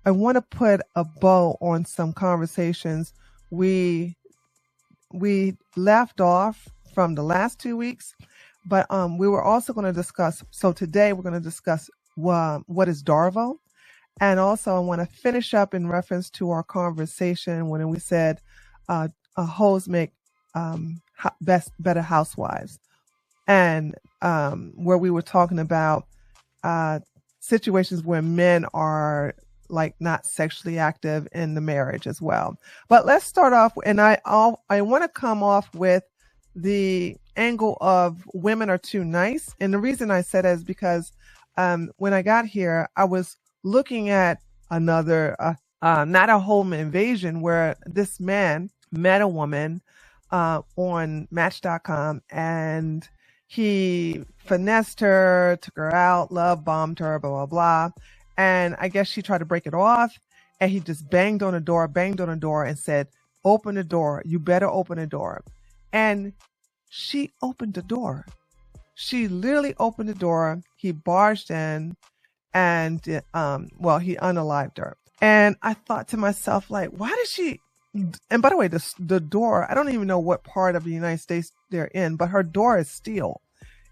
I want to put a bow on some conversations we left off from the last 2 weeks, but we were also going to discuss. So today we're going to discuss what is DARVO, and also I want to finish up in reference to our conversation when we said hoes make better housewives, and where we were talking about situations where men are like not sexually active in the marriage as well. But let's start off, and I want to come off with the angle of women are too nice. And the reason I said that is because when I got here, I was looking at another, not a home invasion, where this man met a woman on Match.com, and he finessed her, took her out, love bombed her, blah, blah, blah. And I guess she tried to break it off, and he just banged on the door and said, open the door. You better open the door. And she opened the door. She literally opened the door. He barged in, and he unalived her. And I thought to myself, like, why did she? And by the way, the door, I don't even know what part of the United States they're in, but her door is steel.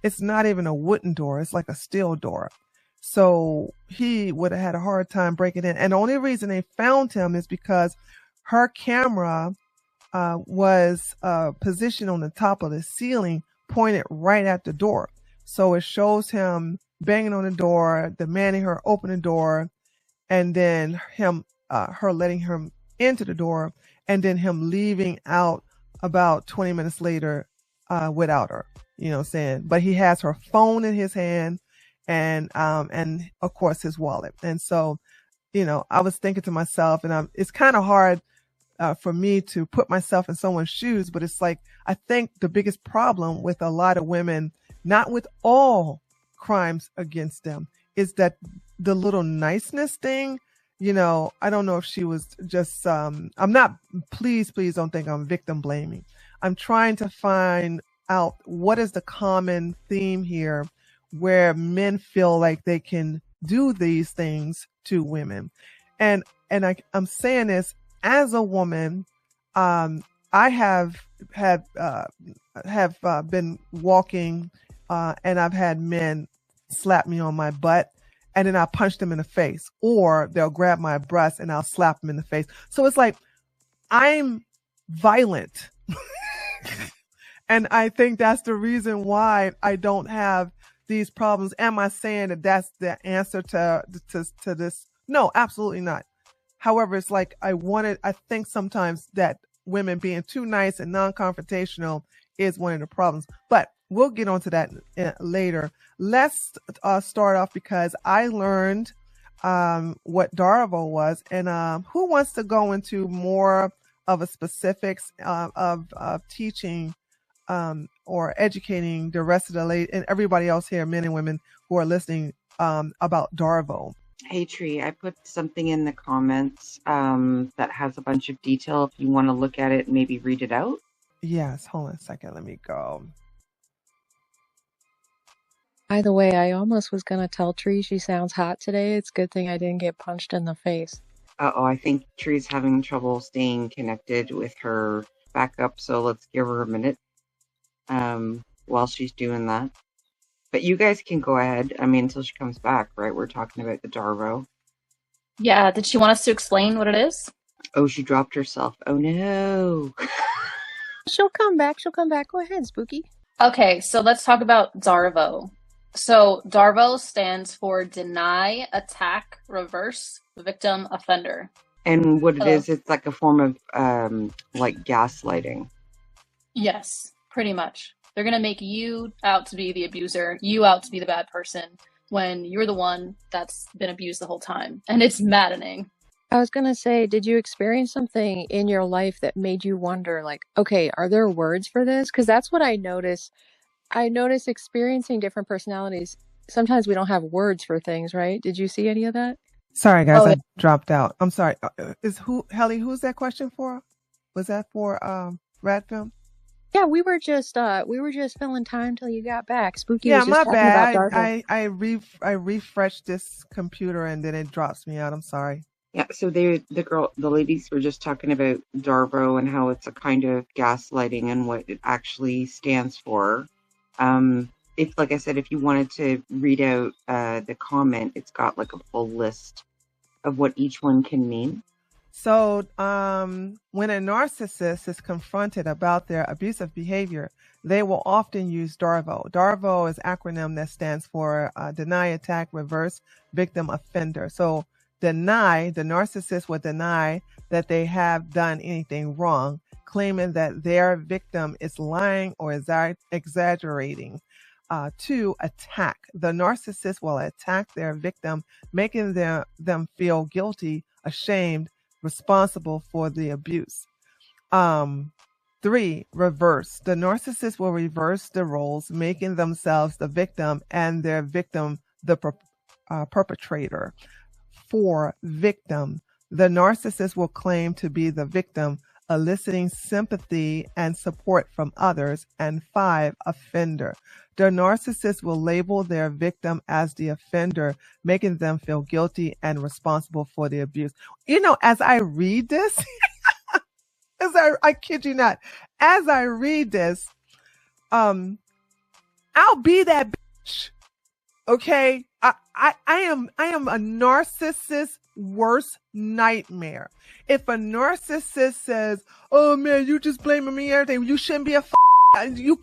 It's not even a wooden door. It's like a steel door. So he would have had a hard time breaking in. And the only reason they found him is because her camera was positioned on the top of the ceiling, pointed right at the door. So it shows him banging on the door, demanding her open the door, and then her letting him into the door, and then him leaving out about 20 minutes later without her. You know what I'm saying? But he has her phone in his hand, and of course his wallet. And so, I was thinking to myself, and it's kind of hard for me to put myself in someone's shoes, but it's like, I think the biggest problem with a lot of women, not with all crimes against them, is that the little niceness thing. I don't know if she was just, I'm not, please don't think I'm victim blaming. I'm trying to find out what is the common theme here where men feel like they can do these things to women. And I'm saying this as a woman. I have been walking, and I've had men slap me on my butt, and then I punch them in the face, or they'll grab my breast and I'll slap them in the face. So it's like, I'm violent. And I think that's the reason why I don't have these problems. Am I saying that that's the answer to this? No, absolutely not. However, it's like I think sometimes that women being too nice and non-confrontational is one of the problems. But we'll get onto that later. Let's start off, because I learned what DARVO was, and who wants to go into more of a specifics of teaching or educating the rest of the ladies and everybody else here, men and women who are listening, about DARVO? Hey Tree, I put something in the comments that has a bunch of detail if you want to look at it and maybe read it out. Yes, hold on a second. Let me go. By the way, I almost was going to tell Tree she sounds hot today. It's a good thing I didn't get punched in the face. I think Tree's having trouble staying connected with her backup, so let's give her a minute while she's doing that. But you guys can go ahead, until she comes back, right? We're talking about the DARVO. Yeah, did she want us to explain what it is? Oh, she dropped herself. Oh no. She'll come back. Go ahead, Spooky. Okay, so let's talk about DARVO. So DARVO stands for Deny, Attack, Reverse, Victim, Offender. And what it is, it's like a form of like gaslighting. Yes, pretty much. They're going to make you out to be the abuser, you out to be the bad person, when you're the one that's been abused the whole time. And it's maddening. I was going to say, did you experience something in your life that made you wonder, like, okay, are there words for this? Because that's what I notice. I notice experiencing different personalities. Sometimes we don't have words for things, right? Did you see any of that? Sorry, guys, I dropped out. I'm sorry. Helly, who's that question for? Was that for Radfilm? Yeah, we were just filling time till you got back. Spooky. Yeah, was just my bad. About I refreshed this computer and then it drops me out. I'm sorry. Yeah, so the ladies were just talking about DARVO and how it's a kind of gaslighting and what it actually stands for. If, like I said, if you wanted to read out the comment, it's got like a full list of what each one can mean. So when a narcissist is confronted about their abusive behavior, they will often use DARVO. DARVO is an acronym that stands for deny, attack, reverse, victim, offender. So deny, the narcissist will deny that they have done anything wrong, claiming that their victim is lying or exaggerating. To attack, the narcissist will attack their victim, making them feel guilty, ashamed, responsible for the abuse. 3, reverse. The narcissist will reverse the roles, making themselves the victim and their victim the perpetrator. 4, victim. The narcissist will claim to be the victim, eliciting sympathy and support from others. And 5, offender. The narcissist will label their victim as the offender, making them feel guilty and responsible for the abuse. You know, as I read this, I kid you not, as I read this, I'll be that bitch. Okay? I am a narcissist's worst nightmare. If a narcissist says, "Oh man, you just blaming me everything. You shouldn't be a you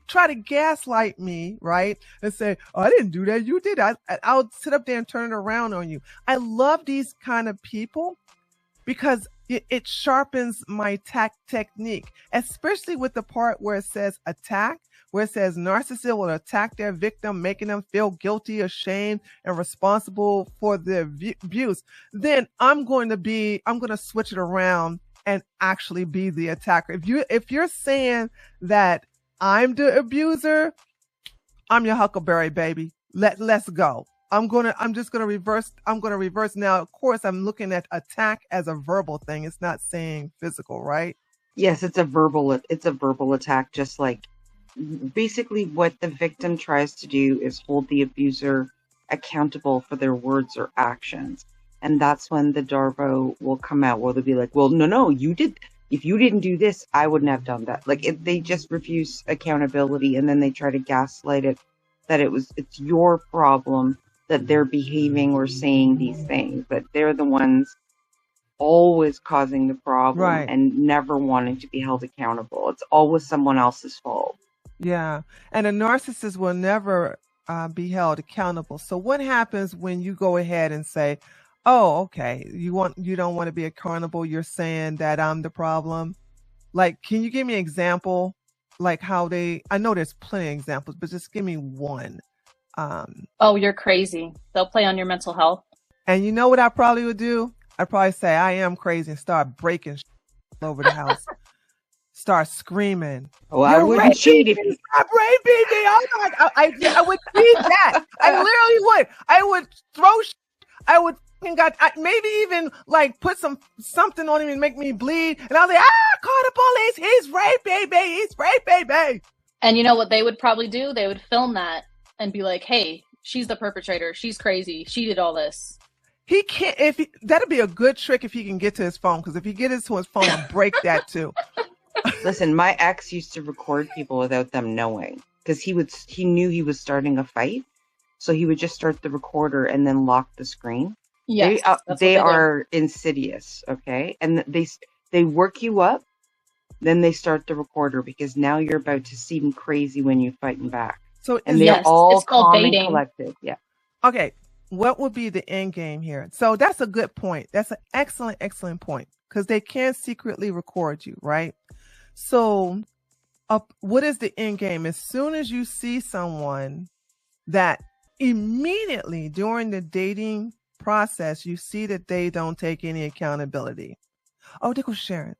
try to gaslight me, right? And say, "Oh, I didn't do that. You did." I'll sit up there and turn it around on you. I love these kind of people because it sharpens my technique, especially with the part where it says attack, where it says narcissist will attack their victim, making them feel guilty, ashamed, and responsible for the abuse. Then I'm going to switch it around and actually be the attacker. If you're saying that I'm the abuser, I'm your huckleberry baby. Let's go. I'm going to reverse now. Of course, I'm looking at attack as a verbal thing. It's not saying physical, right? Yes, it's a verbal attack, just like basically what the victim tries to do is hold the abuser accountable for their words or actions. And that's when the DARVO will come out, where they'll be like, well, no, you did. If you didn't do this, I wouldn't have done that. Like, they just refuse accountability, and then they try to gaslight it that it's your problem that they're behaving or saying these things, but they're the ones always causing the problem, right, and never wanting to be held accountable. It's always someone else's fault. Yeah. And a narcissist will never be held accountable. So what happens when you go ahead and say, "Oh, okay, you don't want to be accountable. You're saying that I'm the problem." Like, can you give me an example? Like how I know there's plenty of examples, but just give me one. Oh, you're crazy. They'll play on your mental health. And you know what I probably would do? I'd probably say I am crazy and start breaking all over the house. Start screaming. Oh, I wouldn't cheat if you stop raping me. Oh my God. I would need that. I literally would. I would throw I would maybe even like put something on him and make me bleed. And I'll say, call the police. He's raping me. He's raping me. And you know what they would probably do? They would film that and be like, "Hey, she's the perpetrator. She's crazy. She did all this." He can't. That'd be a good trick if he can get to his phone. Because if he gets to his phone, I'll break that too. Listen, my ex used to record people without them knowing, because he knew he was starting a fight, so he would just start the recorder and then lock the screen. Yes, they are insidious, okay? And they work you up, then they start the recorder, because now you're about to seem crazy when you're fighting back. So and they're all calm and collected. Yeah. Okay. What would be the end game here? So that's a good point. That's an excellent point, because they can secretly record you, right? So what is the end game? As soon as you see someone that immediately during the dating process, you see that they don't take any accountability. Oh, there goes Sharon.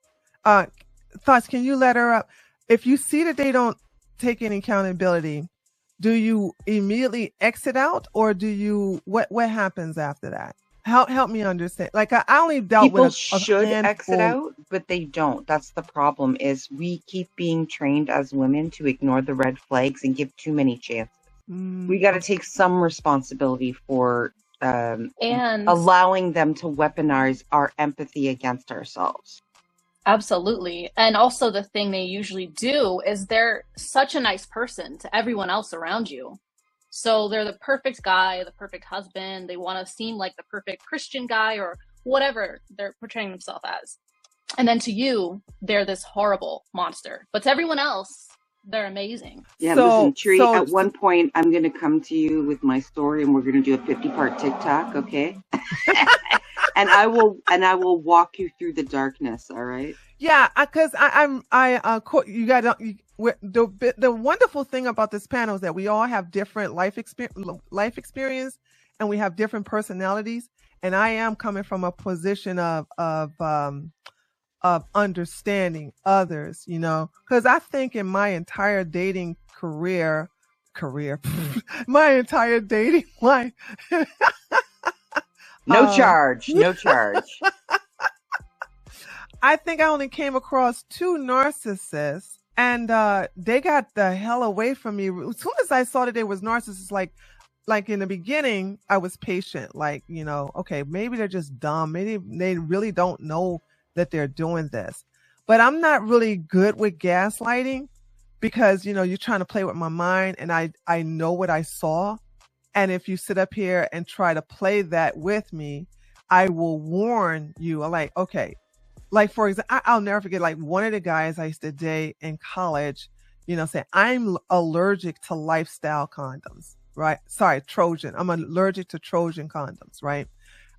Thoughts, can you let her up? If you see that they don't take any accountability, do you immediately exit out, or do you what happens after that? Help me understand. Like, I only dealt People with People should exit out, but they don't. That's the problem, is we keep being trained as women to ignore the red flags and give too many chances. We got to take some responsibility for And allowing them to weaponize our empathy against ourselves. absolutely. And also the thing they usually do is they're such a nice person to everyone else around you. So they're the perfect guy, the perfect husband. They want to seem like the perfect Christian guy or whatever they're portraying themselves as. And then to you, they're this horrible monster. But to everyone else, they're amazing. Yeah, So, listen, Tree, so at one point, I'm going to come to you with my story and we're going to do a 50-part TikTok, okay? and I will walk you through the darkness, all right? yeah, because you got the wonderful thing about this panel is that we all have different life experience, and we have different personalities. And I am coming from a position of understanding others, you know, because I think in my entire dating career, my entire dating life, no charge. I think I only came across 2 narcissists, and they got the hell away from me. As soon as I saw that they was narcissists, like in the beginning, I was patient. Like, you know, okay, maybe they're just dumb. Maybe they really don't know that they're doing this. But I'm not really good with gaslighting because, you know, you're trying to play with my mind, and I know what I saw. And if you sit up here and try to play that with me, I will warn you. Like, okay, like for example, I'll never forget, like one of the guys I used to date in college, you know, saying, I'm allergic to lifestyle condoms, right? Sorry, Trojan. I'm allergic to Trojan condoms, right?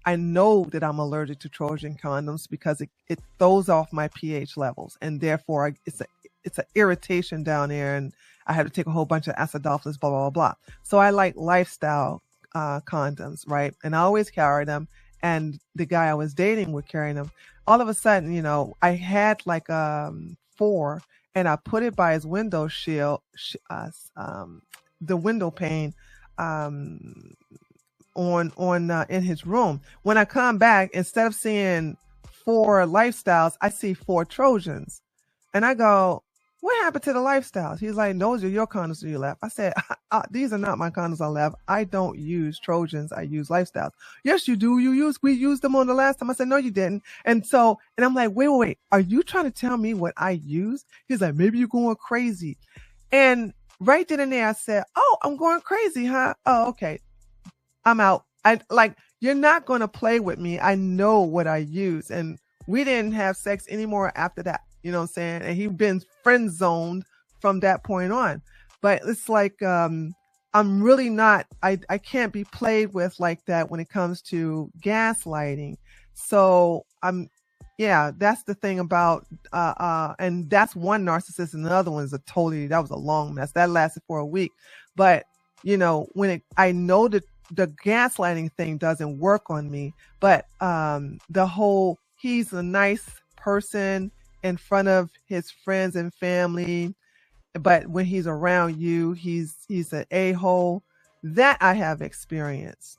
I know that I'm allergic to Trojan condoms because it throws off my pH levels, and therefore it's an irritation down there, and I had to take a whole bunch of acidophilus, blah, blah, blah, blah. So I like lifestyle condoms, right? And I always carry them, and the guy I was dating would carry them. All of a sudden, you know, I had like 4, and I put it by his window shield, the window pane, on in his room. When I come back, instead of seeing 4 lifestyles, I see 4 Trojans, and I go, what happened to the lifestyles? He's like, those are your condoms you left. I said, these are not my condoms I left. I don't use Trojans. I use lifestyles. Yes, you do. We used them on the last time. I said, no, you didn't. And I'm like, wait. Are you trying to tell me what I use? He's like, maybe you're going crazy. And right then and there, I said, oh, I'm going crazy, huh? Oh, okay. I'm out. You're not going to play with me. I know what I use. And we didn't have sex anymore after that. You know what I'm saying? And he'd been friend zoned from that point on. But it's like, I'm really not, I can't be played with like that when it comes to gaslighting. So that's the thing about, and that's one narcissist, and the other one is that was a long mess. That lasted for a week. But, you know, I know that the gaslighting thing doesn't work on me, but he's a nice person in front of his friends and family, but when he's around you, he's an a-hole. That I have experienced,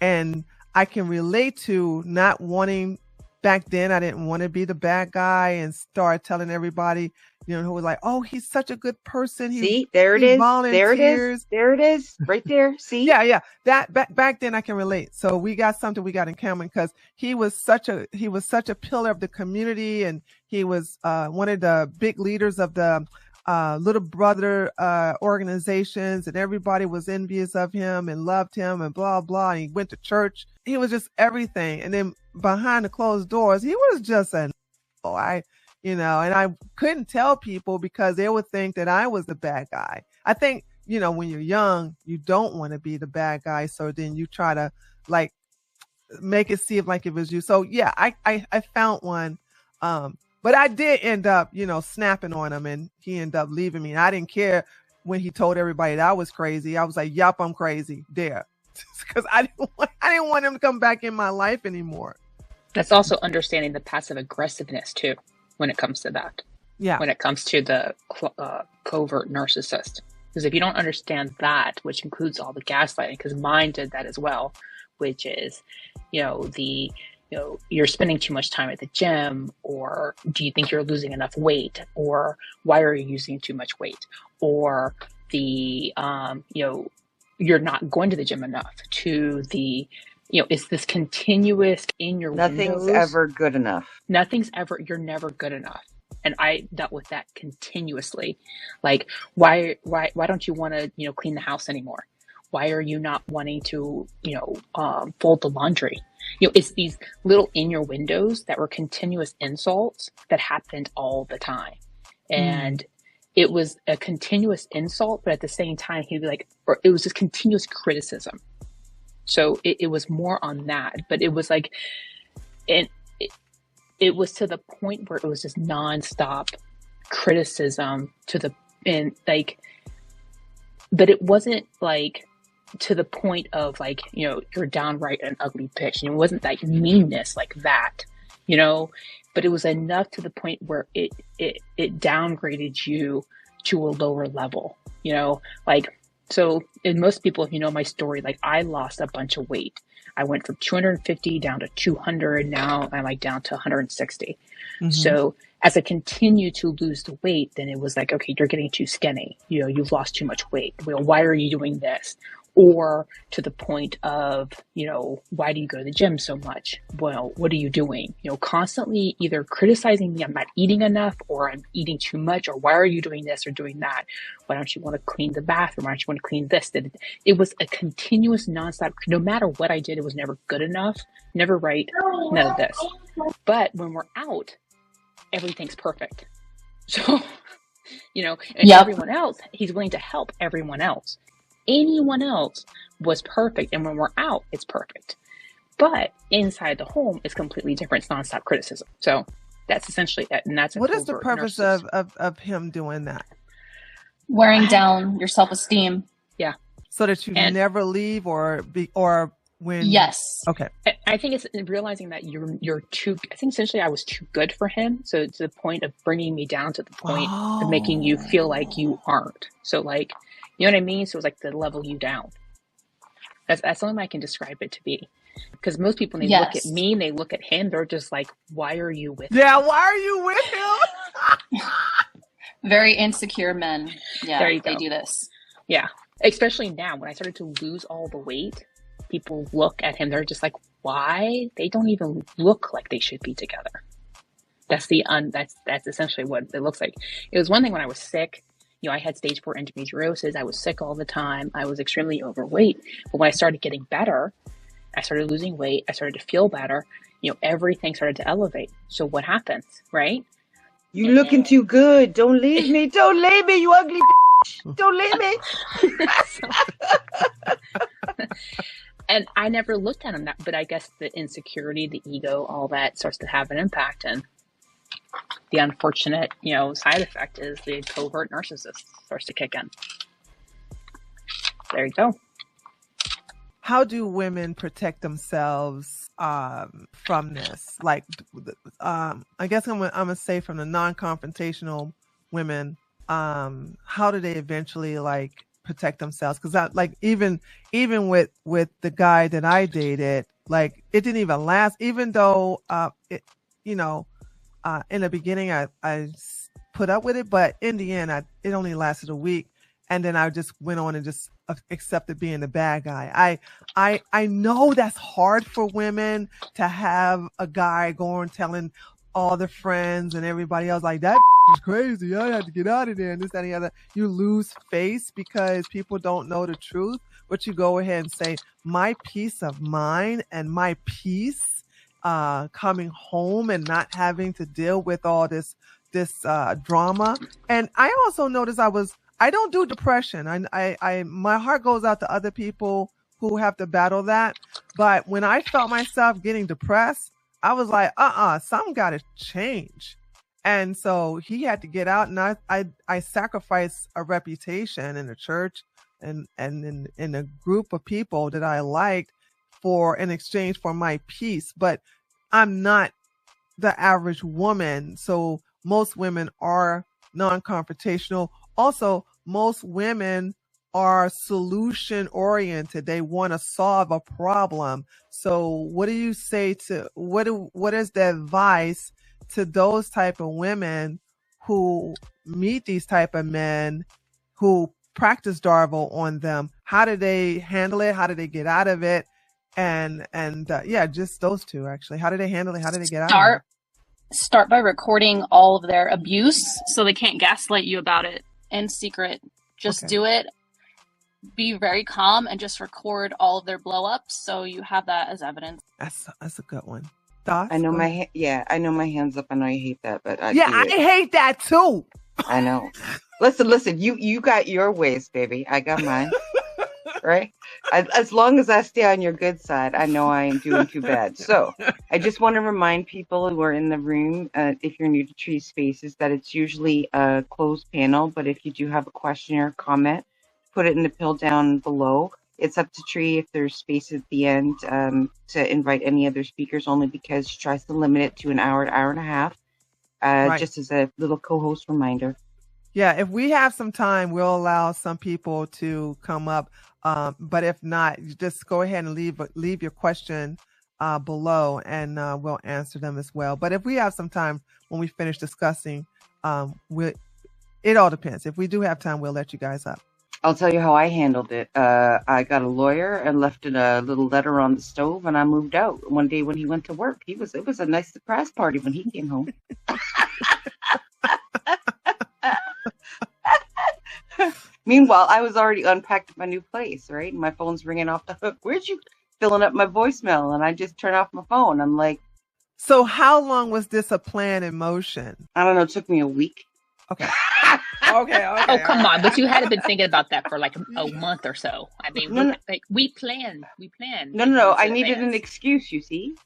and I can relate to not wanting. Back then, I didn't want to be the bad guy and start telling everybody, you know, who was like, "Oh, he's such a good person." See, there it is. Volunteers. There it is. Right there. See? Yeah. That back then I can relate. So we got something we got in common, because he was such a pillar of the community, and he was one of the big leaders of the little brother organizations, and everybody was envious of him and loved him and blah blah. And he went to church. He was just everything. And then behind the closed doors, he was just and I couldn't tell people because they would think that I was the bad guy. I think, you know, when you're young, you don't want to be the bad guy. So then you try to like make it seem like it was you. So yeah, I found one. But I did end up, you know, snapping on him, and he ended up leaving me. And I didn't care when he told everybody that I was crazy. I was like, yup, I'm crazy there. Because I didn't want him to come back in my life anymore. That's also understanding the passive aggressiveness too, when it comes to that. Yeah. When it comes to the covert narcissist. Because if you don't understand that, which includes all the gaslighting, because mine did that as well, which is, you're spending too much time at the gym, or do you think you're losing enough weight, or why are you using too much weight, or you're not going to the gym enough, to the, it's this continuous in your Nothing's windows. ever good enough. You're never good enough. And I dealt with that continuously. Like, why don't you want to, clean the house anymore? Why are you not wanting to, fold the laundry? It's these little in your windows that were continuous insults that happened all the time. And it was a continuous insult, but at the same time, he'd be like, or it was just continuous criticism. So it was more on that, but it was like, and it was to the point where it was just nonstop criticism but it wasn't like to the point of like, you're downright an ugly bitch. It wasn't like meanness like that, but it was enough to the point where it downgraded you to a lower level, so in most people, if you know my story, like I lost a bunch of weight. I went from 250 down to 200. Now I'm like down to 160. So as I continue to lose the weight, then it was like, okay, you're getting too skinny. You've lost too much weight. Well, why are you doing this? Or to the point of, why do you go to the gym so much? Well, what are you doing? Constantly either criticizing me, I'm not eating enough, or I'm eating too much, or why are you doing this or doing that? Why don't you want to clean the bathroom? Why don't you want to clean this? It was a continuous nonstop, no matter what I did, it was never good enough, never right, none of this. But when we're out, everything's perfect. So, and everyone else, he's willing to help everyone else. Anyone else was perfect. And when we're out, it's perfect. But inside the home, it's completely different. It's nonstop criticism. So that's essentially it. And that's what is the purpose of him doing that? Wearing down your self-esteem. Yeah. So that you never leave or when. Yes. Okay. I think it's realizing that you're too, I think essentially I was too good for him. So to the point of bringing me down to the point of making you feel like you aren't. So like, you know what I mean? So it's like to level you down. That's the only way I can describe it to be. Because most people, when they look at me and they look at him, they're just like, why are you with him? Yeah, why are you with him? Very insecure men. Yeah, there you go. They do this. Yeah. Especially now, when I started to lose all the weight, people look at him, they're just like, why? They don't even look like they should be together. That's that's essentially what it looks like. It was one thing when I was sick. I had stage 4 endometriosis. I was sick all the time. I was extremely overweight. But when I started getting better, I started losing weight. I started to feel better. Everything started to elevate. So what happens, right? You looking too good. Don't leave me. Don't leave me, you ugly bitch. Don't leave me. And I never looked at him that, but I guess the insecurity, the ego, all that starts to have an impact. And the unfortunate, side effect is the covert narcissist starts to kick in. There you go. How do women protect themselves from this? Like, I guess I'm gonna say from the non-confrontational women, how do they eventually like protect themselves? Because even with the guy that I dated, like it didn't even last. Even though in the beginning, I put up with it, but in the end, it only lasted a week, and then I just went on and just accepted being the bad guy. I know that's hard for women to have a guy going telling all the friends and everybody else like that is crazy. I had to get out of there and this, that, and the other. You lose face because people don't know the truth, but you go ahead and say my peace of mind and my peace. Coming home and not having to deal with all this drama. And I also noticed I don't do depression. I my heart goes out to other people who have to battle that. But when I felt myself getting depressed, I was like, something got to change. And so he had to get out, and I sacrificed a reputation in the church and in a group of people that I liked in exchange for my peace. But I'm not the average woman. So most women are non-confrontational. Also, most women are solution oriented. They want to solve a problem. So what do you say to what is the advice to those type of women who meet these type of men who practice DARVO on them. How did they handle it? How did they get out of it? And yeah, just those two actually. How did they handle it? How did they get out of it? Start by recording all of their abuse so they can't gaslight you about it in secret. Just do it. Be very calm and just record all of their blow ups so you have that as evidence. That's a good one. Thoughts? I know I know my hands up. I know you hate that, but I hate that too. I know. Listen. You got your ways, baby. I got mine. Right? As long as I stay on your good side, I know I ain't doing too bad. So I just want to remind people who are in the room, if you're new to Tree Spaces, that it's usually a closed panel. But if you do have a question or a comment, put it in the pill down below. It's up to Tree if there's space at the end to invite any other speakers, only because she tries to limit it to an hour and a half, just as a little co-host reminder. Yeah, if we have some time, we'll allow some people to come up. But if not, just go ahead and leave your question below, and we'll answer them as well. But if we have some time when we finish discussing, it all depends. If we do have time, we'll let you guys up. I'll tell you how I handled it. I got a lawyer and left a little letter on the stove, and I moved out. One day when he went to work, it was a nice surprise party when he came home. Meanwhile, I was already unpacked at my new place, right? And my phone's ringing off the hook. Where'd you filling up my voicemail? And I just turn off my phone. I'm like, so how long was this a plan in motion? I don't know. It took me a week. Okay. Okay. Oh, come on. But you hadn't been thinking about that for like a month or so. I mean, we planned. No. I needed an excuse, you see.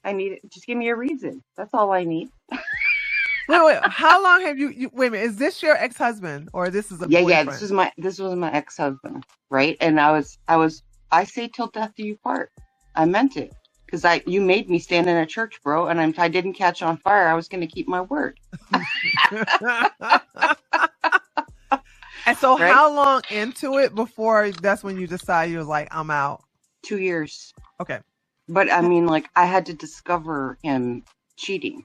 Just give me a reason. That's all I need. Wait. How long have you wait a minute, is this your ex-husband or this is a boyfriend? Yeah, this was my ex-husband, right? And I say till death do you part. I meant it. Because you made me stand in a church, bro, and I didn't catch on fire. I was going to keep my word. And so how long into it before that's when you decide you're like, I'm out? 2 years. Okay. But I mean, like, I had to discover him cheating.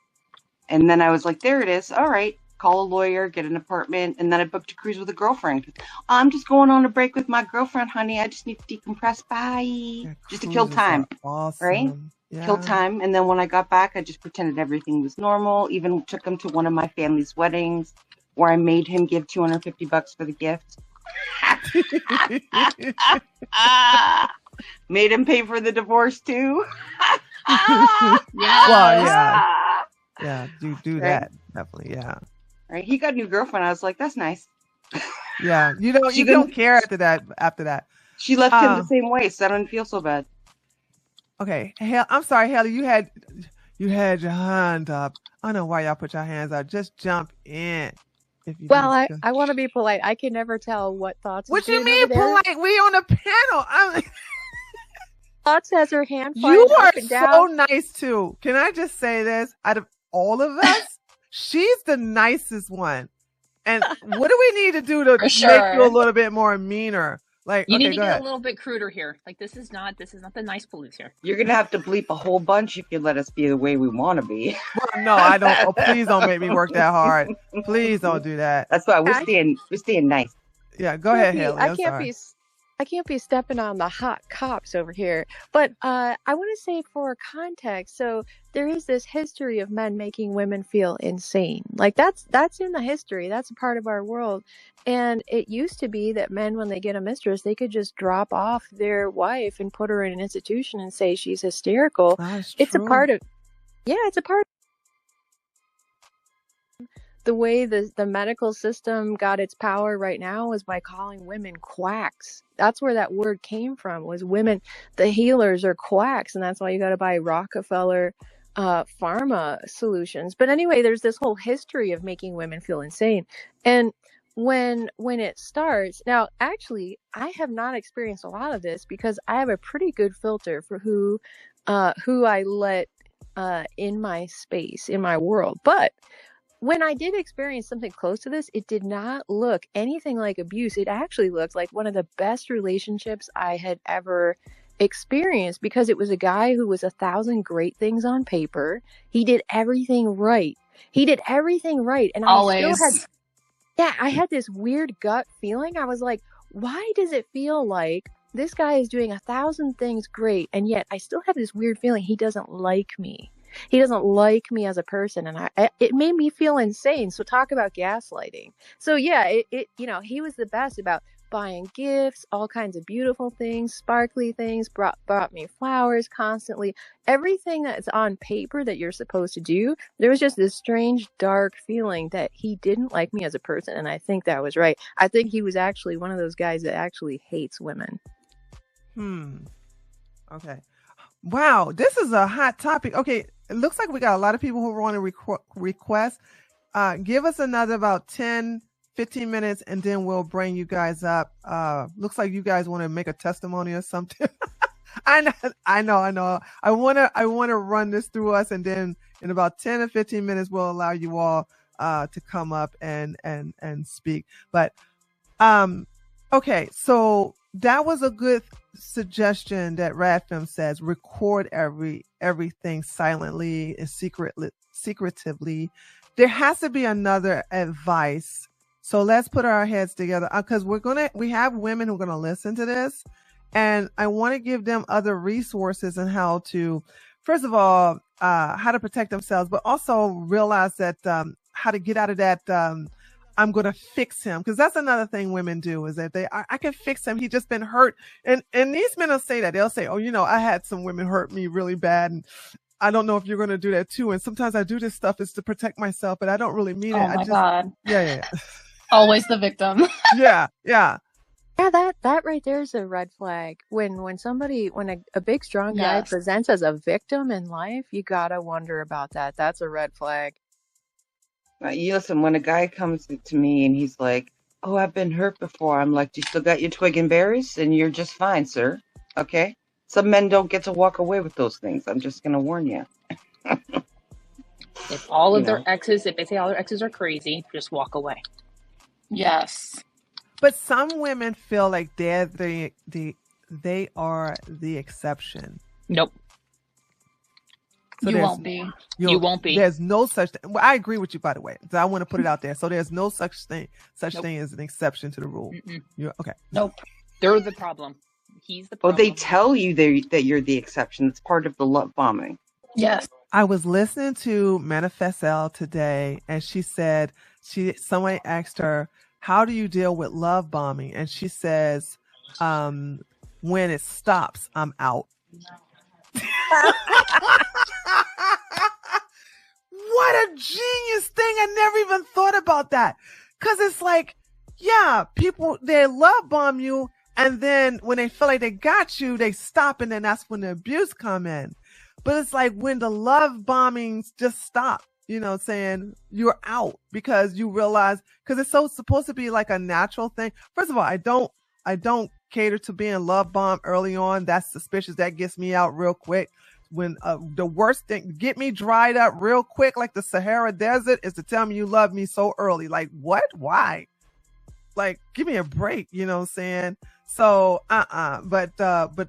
And then I was like, there it is. All right. Call a lawyer, get an apartment. And then I booked a cruise with a girlfriend. I'm just going on a break with my girlfriend, honey. I just need to decompress. Bye. Yeah, just to kill time. Awesome. Right? Yeah. Kill time. And then when I got back, I just pretended everything was normal. Even took him to one of my family's weddings where I made him give $250 for the gift. Made him pay for the divorce too. Well, yeah. Yeah, do that. Definitely, yeah. Right. He got a new girlfriend. I was like, that's nice. Yeah. You don't care after that. She left him the same way, so I don't feel so bad. Okay. I'm sorry, Haley, you had your hand up. I don't know why y'all put your hands out. Just jump in. Well, I want to be polite. I can never tell what Thoughts. What you mean polite? We on a panel. Thoughts has her hand. You are so nice too. Can I just say this? Out of all of us, she's the nicest one. And what do we need to do to make you a little bit more meaner? Like, you need to get a little bit cruder here. Like, this is not the nice police here. You're gonna have to bleep a whole bunch if you let us be the way we want to be. Well, no, I don't. Oh, please don't make me work that hard. Please don't do that. That's why we're staying nice. Yeah, go ahead, Haley. I can't be stepping on the hot cops over here. But I want to say for context, so there is this history of men making women feel insane. Like that's in the history. That's a part of our world. And it used to be that men, when they get a mistress, they could just drop off their wife and put her in an institution and say she's hysterical. It's a part of the way the medical system got its power right now is by calling women quacks. That's where that word came from, was women. The healers are quacks, and that's why you got to buy Rockefeller pharma solutions. But anyway, there's this whole history of making women feel insane. And when it starts, now actually I have not experienced a lot of this because I have a pretty good filter for who I let in my space, in my world. But when I did experience something close to this, it did not look anything like abuse. It actually looked like one of the best relationships I had ever experienced, because it was a guy who was 1,000 great things on paper. He did everything right. And always. I had this weird gut feeling. I was like, why does it feel like this guy is doing 1,000 things great, and yet I still have this weird feeling he doesn't like me. He doesn't like me as a person, and it made me feel insane. So talk about gaslighting. So yeah, he was the best about buying gifts, all kinds of beautiful things, sparkly things, brought me flowers constantly. Everything that's on paper that you're supposed to do, there was just this strange, dark feeling that he didn't like me as a person, and I think that was right. I think he was actually one of those guys that actually hates women. Okay. Wow, this is a hot topic. Okay, it looks like we got a lot of people who want to request. Give us another about 10, 15 minutes, and then we'll bring you guys up. Looks like you guys want to make a testimony or something. I know. I want to run this through us, and then in about 10 or 15 minutes, we'll allow you all to come up and speak. But okay, so that was a good suggestion that Radfem says. Record everything silently and secretively. There has to be another advice. So let's put our heads together, because we have women who are gonna listen to this, and I want to give them other resources on how to, first of all, how to protect themselves, but also realize that how to get out of that. I'm going to fix him, because that's another thing women do, is that I can fix him. He just been hurt. And these men will say that. They'll say, oh, I had some women hurt me really bad, and I don't know if you're going to do that too. And sometimes I do this stuff is to protect myself, but I don't really mean it. Oh my God. Yeah. Always the victim. Yeah. Yeah, that right there is a red flag. When a big strong guy presents as a victim in life, you gotta wonder about that. That's a red flag. Listen, when a guy comes to me and he's like, oh, I've been hurt before, I'm like, you still got your twig and berries? And you're just fine, sir. Okay? Some men don't get to walk away with those things. I'm just going to warn you. If all of their exes, if they say all their exes are crazy, just walk away. Yes. But some women feel like they are the exception. Nope. So you won't be. You won't be. There's no such thing. Well, I agree with you, by the way. So I want to put it out there. So there's no such thing as an exception to the rule. Okay. Nope. They're the problem. He's the problem. Oh, they tell you that you're the exception. It's part of the love bombing. Yes. I was listening to Manifest L today, and she said somebody asked her, how do you deal with love bombing? And she says, when it stops, I'm out. What a genius thing. I never even thought about that. Cause it's like, yeah, people, they love bomb you. And then when they feel like they got you, they stop. And then that's when the abuse come in. But it's like when the love bombings just stop, saying you're out, because you realize, cause it's so supposed to be like a natural thing. First of all, I don't cater to being love bombed early on. That's suspicious. That gets me out real quick. When the worst thing, get me dried up real quick, like the Sahara Desert, is to tell me you love me so early. Like, what? Why? Like, give me a break, you know what I'm saying? So, but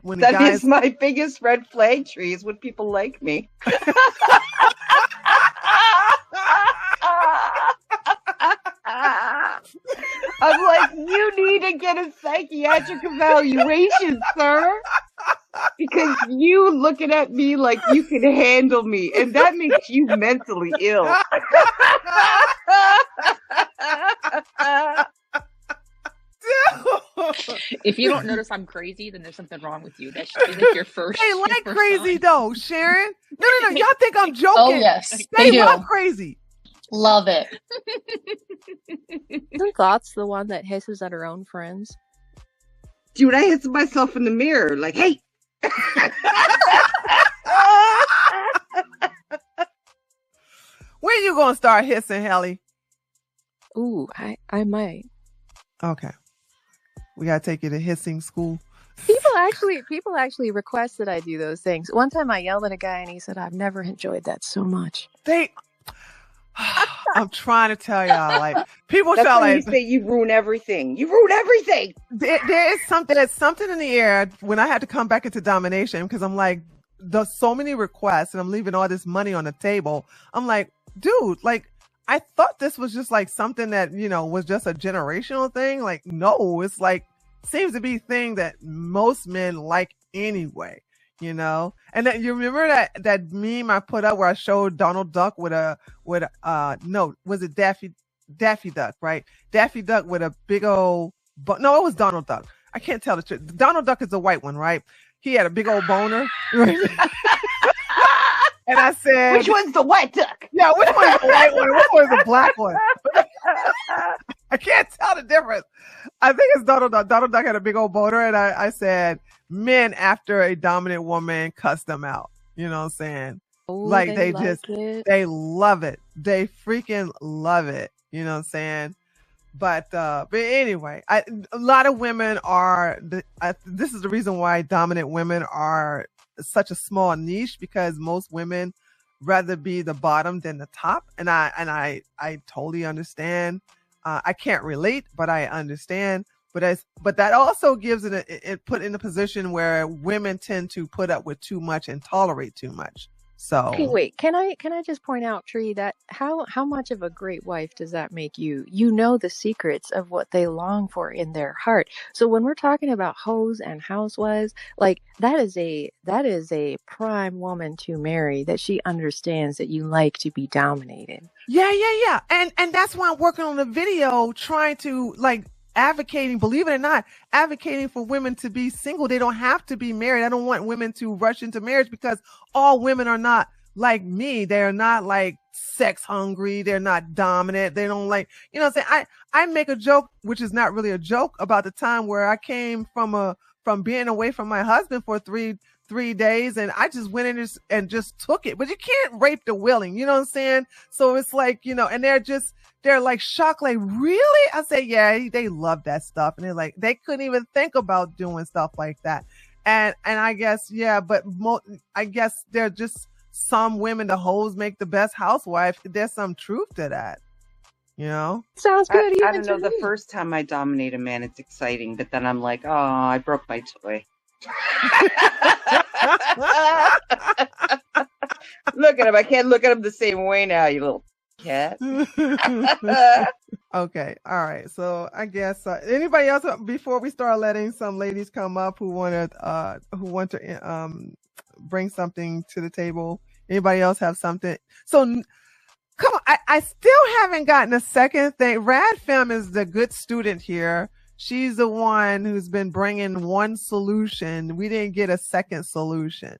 when that is my biggest red flag tree, is when people like me. I'm like, you need to get a psychiatric evaluation, sir. Because you looking at me like you can handle me, and that makes you mentally ill. If you don't notice I'm crazy, then there's something wrong with you. That's like your first. They like crazy sign. Though, Sharon. No. Y'all think I'm joking? Oh yes, they love crazy. Love it. Isn't Thoughts the one that hisses at her own friends? Dude, I hiss myself in the mirror like, hey. When you gonna start hissing, Helly? Ooh, I might. Okay. We gotta take you to hissing school. People actually request that I do those things. One time I yelled at a guy and he said, I've never enjoyed that so much. I'm trying to tell y'all, like, people That's try when like you say you ruin everything. You ruin everything. There is something in the air when I had to come back into domination, because I'm like, there's so many requests and I'm leaving all this money on the table. I'm like, dude, like, I thought this was just like something that, was just a generational thing. Like, no, it's like seems to be a thing that most men like anyway, you know? And then you remember that meme I put up where I showed Donald Duck with no, was it Daffy Duck, right? Daffy Duck with a big old, no, it was Donald Duck. I can't tell the truth. Donald Duck is the white one, right? He had a big old boner. Right? And I said, which one's the white duck? Yeah, which one's the white one? Which one's the black one? I can't tell the difference. I think it's Donald Duck. Donald Duck had a big old boner, and I said, men after a dominant woman cuss them out. You know what I'm saying? Oh, like they like just, it. they love it. They freaking love it. You know what I'm saying? But anyway, a lot of women are, this is the reason why dominant women are such a small niche, because most women rather be the bottom than the top. And I totally understand. I can't relate, but I understand. But that also gives it put in a position where women tend to put up with too much and tolerate too much. So okay, wait, can I just point out, Tree, that how much of a great wife does that make you? You know the secrets of what they long for in their heart. So when we're talking about hoes and housewives, like that is a prime woman to marry, that she understands that you like to be dominated. Yeah. And that's why I'm working on a video trying to advocating, believe it or not, advocating for women to be single. They don't have to be married. I don't want women to rush into marriage, because all women are not like me. They're not sex hungry. They're not dominant. They don't you know what I'm saying? I make a joke, which is not really a joke, about the time where I came from being away from my husband for three days, and I just went in and just took it. But you can't rape the willing, you know what I'm saying? So it's and they're shocked, really? I say, yeah, they love that stuff. And they're they couldn't even think about doing stuff like that. And I guess, yeah, but I guess they're just some women, the hoes make the best housewives. There's some truth to that, you know? Sounds good. I don't know. The first time I dominate a man, it's exciting, but then I'm like, oh, I broke my toy. Look at him. I can't look at him the same way now, you little cat. Okay. All right. So I guess anybody else, before we start letting some ladies come up who want to bring something to the table? Anybody else have something? So come on. I still haven't gotten a second thing. Radfem is the good student here. She's the one who's been bringing one solution. We didn't get a second solution.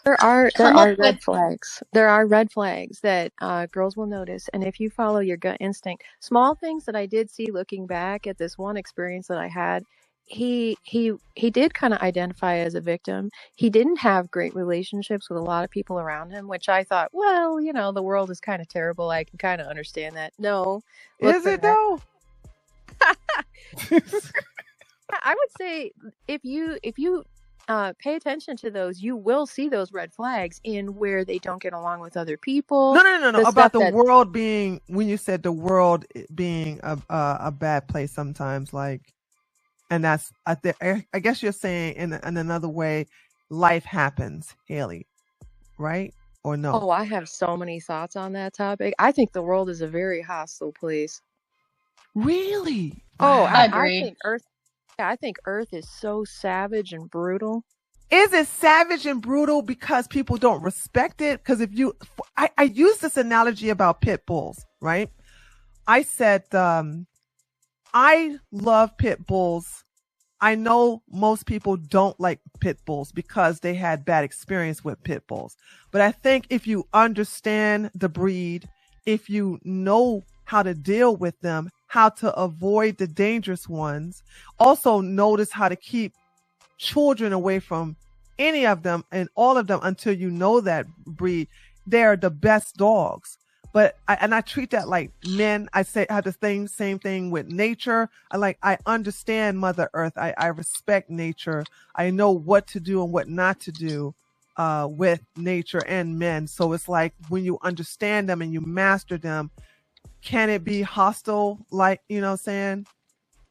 There are red flags. There are red flags that girls will notice, and if you follow your gut instinct, small things that I did see looking back at this one experience that I had, he did kind of identify as a victim. He didn't have great relationships with a lot of people around him, which I thought, well, the world is kind of terrible. I can kind of understand that. No, is it though? I would say if you pay attention to those, you will see those red flags in where they don't get along with other people. No. About the world being, when you said the world being a bad place sometimes, and that's, I guess you're saying in another way, life happens, Haley, right? Or no? Oh, I have so many thoughts on that topic. I think the world is a very hostile place. Really? Oh, I agree. I think Earth is so savage and brutal. Is it savage and brutal because people don't respect it? Because I use this analogy about pit bulls, right? I said, I love pit bulls. I know most people don't like pit bulls because they had bad experience with pit bulls. But I think if you understand the breed, if you know how to deal with them, how to avoid the dangerous ones, also notice how to keep children away from any of them and all of them until you know that breed, they're the best dogs. But I treat that like men. I have the same thing with nature. I understand Mother Earth. I respect nature. I know what to do and what not to do with nature and men. So it's when you understand them and you master them, can it be hostile? You know what I'm saying?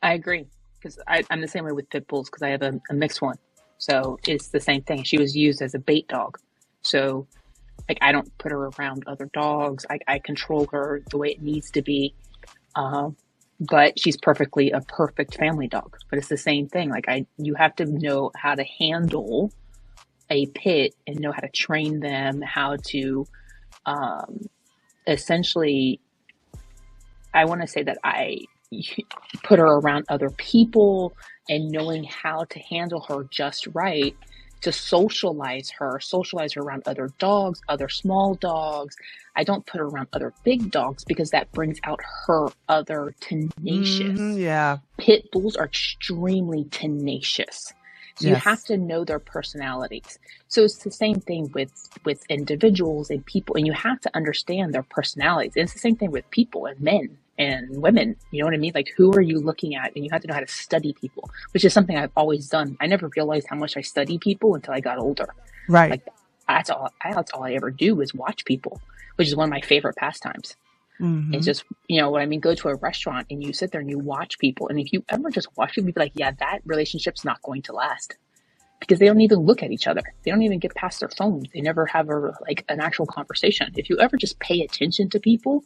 I agree, because I'm the same way with pit bulls, because I have a mixed one. So it's the same thing. She was used as a bait dog. So I don't put her around other dogs. I control her the way it needs to be. but she's a perfect family dog. But it's the same thing. Like you have to know how to handle a pit and know how to train them, how to essentially, I want to say that I put her around other people and knowing how to handle her just right to socialize her around other dogs, other small dogs. I don't put her around other big dogs because that brings out her other tenacious. Yeah. Pit bulls are extremely tenacious. So you have to know their personalities. So it's the same thing with individuals and people, and you have to understand their personalities. And it's the same thing with people and men and women. You know what I mean? Like, who are you looking at? And you have to know how to study people, which is something I've always done. I never realized how much I study people until I got older. Right. Like that's all I ever do is watch people, which is one of my favorite pastimes. Mm-hmm. It's just, you know what I mean? Go to a restaurant and you sit there and you watch people. And if you ever just watch people, you'd be like, yeah, that relationship's not going to last because they don't even look at each other. They don't even get past their phones. They never have an actual conversation. If you ever just pay attention to people,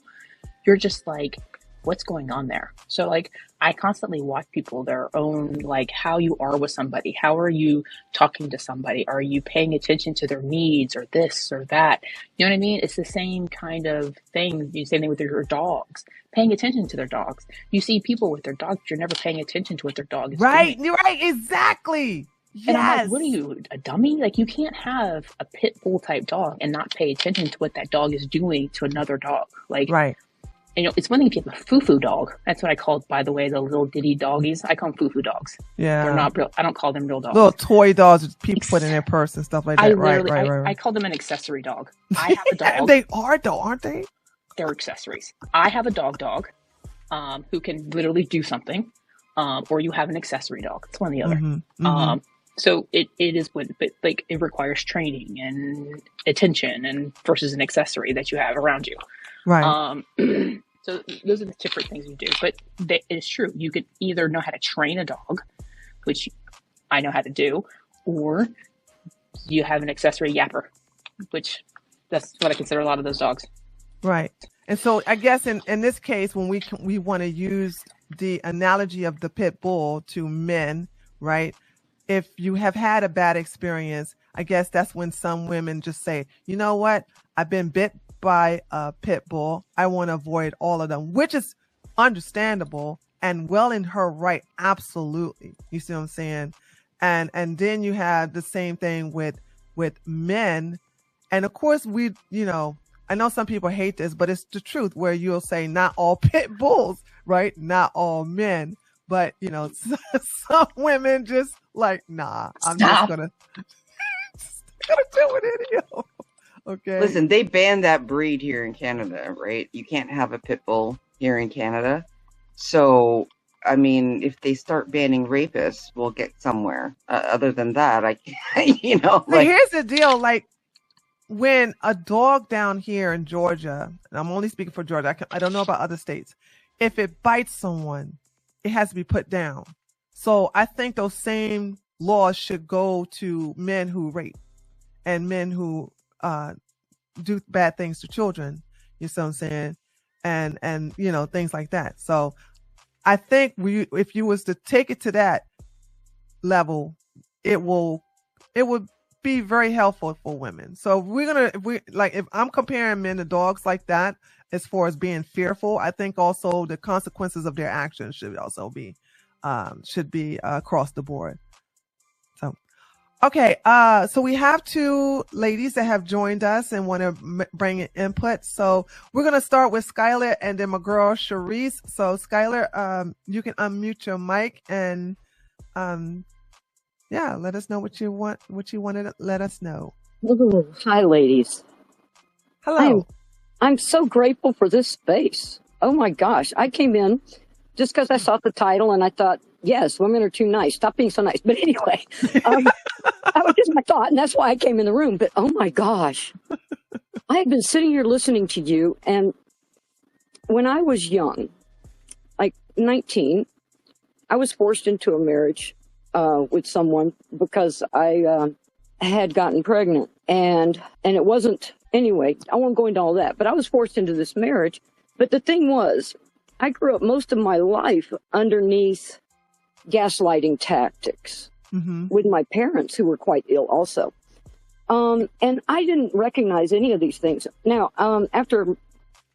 you're just like, what's going on there? So like, I constantly watch people, their own, like how you are with somebody. How are you talking to somebody? Are you paying attention to their needs or this or that? You know what I mean? It's the same kind of thing. The same thing with your dogs, paying attention to their dogs. You see people with their dogs, you're never paying attention to what their dog is doing. You're right. Exactly. Yes. And I'm like, what are you, a dummy? Like you can't have a pit bull type dog and not pay attention to what that dog is doing to another dog. Like, right. And, you know, it's one thing if you have a foo-foo dog. That's what I call, by the way, the little ditty doggies. I call them foo-foo dogs. Yeah. They're not real. I don't call them real dogs. Little toy dogs that people put in their purse and stuff like that. Right. I call them an accessory dog. I have a dog. They are though, aren't they? They're accessories. I have a dog who can literally do something. Or you have an accessory dog. It's one or the other. Mm-hmm. Mm-hmm. So it is but like it requires training and attention and versus an accessory that you have around you. Right. So those are the different things you do, but it is true. You could either know how to train a dog, which I know how to do, or you have an accessory yapper, which that's what I consider a lot of those dogs. Right. And so I guess in this case, when we want to use the analogy of the pit bull to men, right? If you have had a bad experience, I guess that's when some women just say, you know what? I've been bit by a pit bull. I want to avoid all of them, which is understandable and well in her right. Absolutely. You see what I'm saying? And then you have the same thing with men. And of course I know some people hate this, but it's the truth where you'll say not all pit bulls, right? Not all men, but some women just like, nah, I'm just gonna do it anyhow. Okay. Listen, they banned that breed here in Canada, right? You can't have a pit bull here in Canada. So, I mean, if they start banning rapists, we'll get somewhere. Other than that, I can't, here's the deal. Like, when a dog down here in Georgia, and I'm only speaking for Georgia, I don't know about other states, if it bites someone, it has to be put down. So I think those same laws should go to men who rape and men who do bad things to children, you know what I'm saying? And things like that. So I think if you was to take it to that level, it would be very helpful for women. So if I'm comparing men to dogs like that, as far as being fearful, I think also the consequences of their actions should also be across the board. So, okay. So we have two ladies that have joined us and want to bring in input. So we're going to start with Skylar and then my girl, Charisse. So Skylar, you can unmute your mic and, let us know what you want to let us know. Ooh, hi, ladies. Hello. I'm so grateful for this space. Oh my gosh. I came in just because I saw the title and I thought, yes, women are too nice. Stop being so nice. But anyway, that was just my thought. And that's why I came in the room. But oh my gosh, I have been sitting here listening to you. And when I was young, like 19, I was forced into a marriage with someone because I had gotten pregnant. And it wasn't, anyway, I won't go into all that, but I was forced into this marriage. But the thing was, I grew up most of my life underneath gaslighting tactics with my parents, who were quite ill also. And I didn't recognize any of these things. Now, after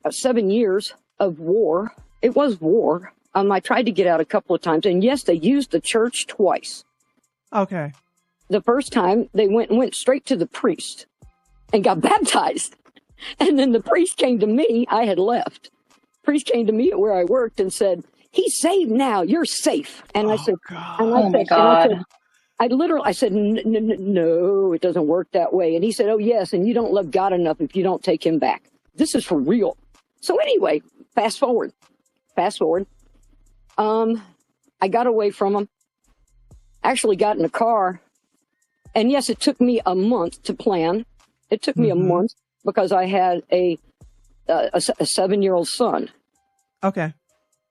7 years of war, it was war. I tried to get out a couple of times, and yes, they used the church twice. Okay. The first time they went straight to the priest and got baptized. And then the priest came to me. I had left. Priest came to me at where I worked and said, "He's saved now. You're safe." And I said, God. Oh my God. I said, no, it doesn't work that way. And he said, "Oh, yes. And you don't love God enough if you don't take him back. This is for real." So anyway, fast forward. I got away from him, actually got in a car. And yes, it took me a month to plan. It took me a month because I had a 7-year-old son. Okay.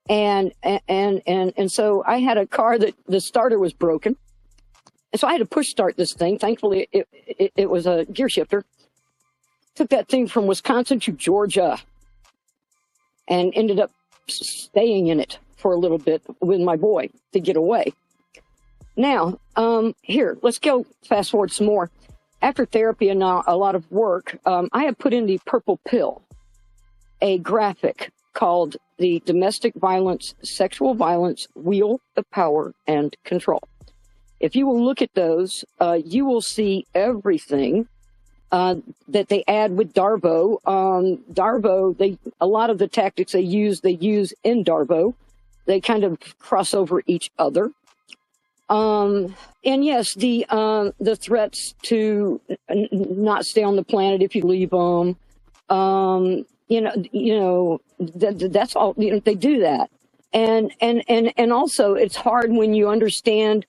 And so I had a car that the starter was broken. And so I had to push start this thing. Thankfully, it was a gear shifter. Took that thing from Wisconsin to Georgia and ended up staying in it for a little bit with my boy to get away. Now, here, let's go fast forward some more. After therapy and a lot of work, I have put in the purple pill, a graphic called the Domestic Violence, Sexual Violence Wheel of Power and Control. If you will look at those, you will see everything that they add with DARVO. DARVO, a lot of the tactics they use in DARVO. They kind of cross over each other. And yes, the threats to not stay on the planet if you leave them. That's all. They do that, and also it's hard when you understand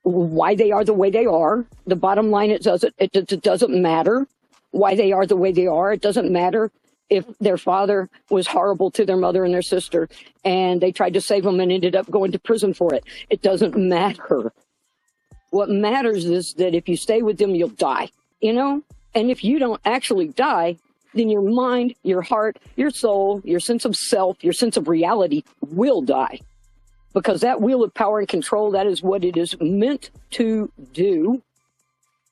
why they are the way they are. The bottom line, it doesn't matter why they are the way they are. It doesn't matter if their father was horrible to their mother and their sister, and they tried to save them and ended up going to prison for it. It doesn't matter. What matters is that if you stay with them, you'll die, And if you don't actually die, then your mind, your heart, your soul, your sense of self, your sense of reality will die. Because that wheel of power and control, that is what it is meant to do.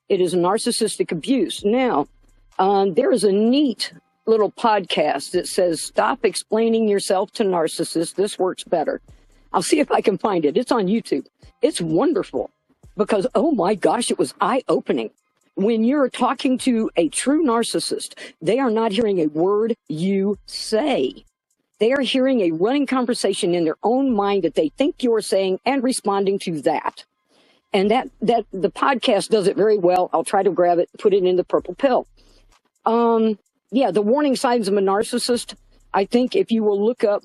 It is narcissistic abuse. Now, there is a neat little podcast that says, "Stop explaining yourself to narcissists. This works better." I'll see if I can find it. It's on YouTube. It's wonderful because, oh my gosh, it was eye-opening. When you're talking to a true narcissist, they are not hearing a word you say. They are hearing a running conversation in their own mind that they think you're saying and responding to that. And that the podcast does it very well. I'll try to grab it, put it in the purple pill. The warning signs of a narcissist. I think if you will look up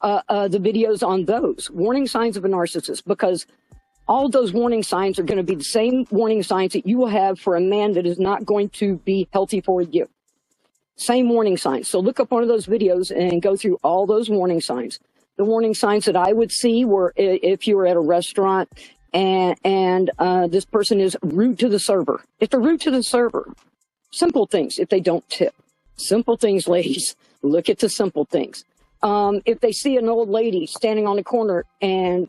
the videos on those warning signs of a narcissist, because all those warning signs are going to be the same warning signs that you will have for a man that is not going to be healthy for you. Same warning signs. So look up one of those videos and go through all those warning signs. The warning signs that I would see were if you were at a restaurant and this person is rude to the server. If they're rude to the server, simple things, if they don't tip. Simple things, ladies. Look at the simple things. If they see an old lady standing on the corner and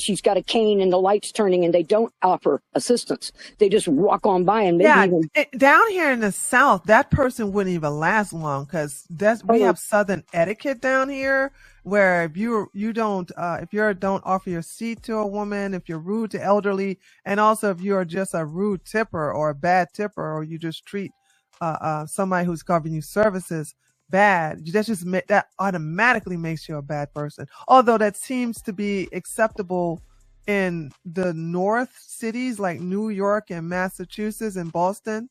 she's got a cane and the light's turning and they don't offer assistance, they just walk on by and maybe down here in the South, that person wouldn't even last long because we have Southern etiquette down here where if you don't offer your seat to a woman, if you're rude to elderly, and also if you're just a rude tipper or a bad tipper, or you just treat somebody who's covering you services bad, that automatically makes you a bad person. Although that seems to be acceptable in the north cities like New York and Massachusetts and Boston.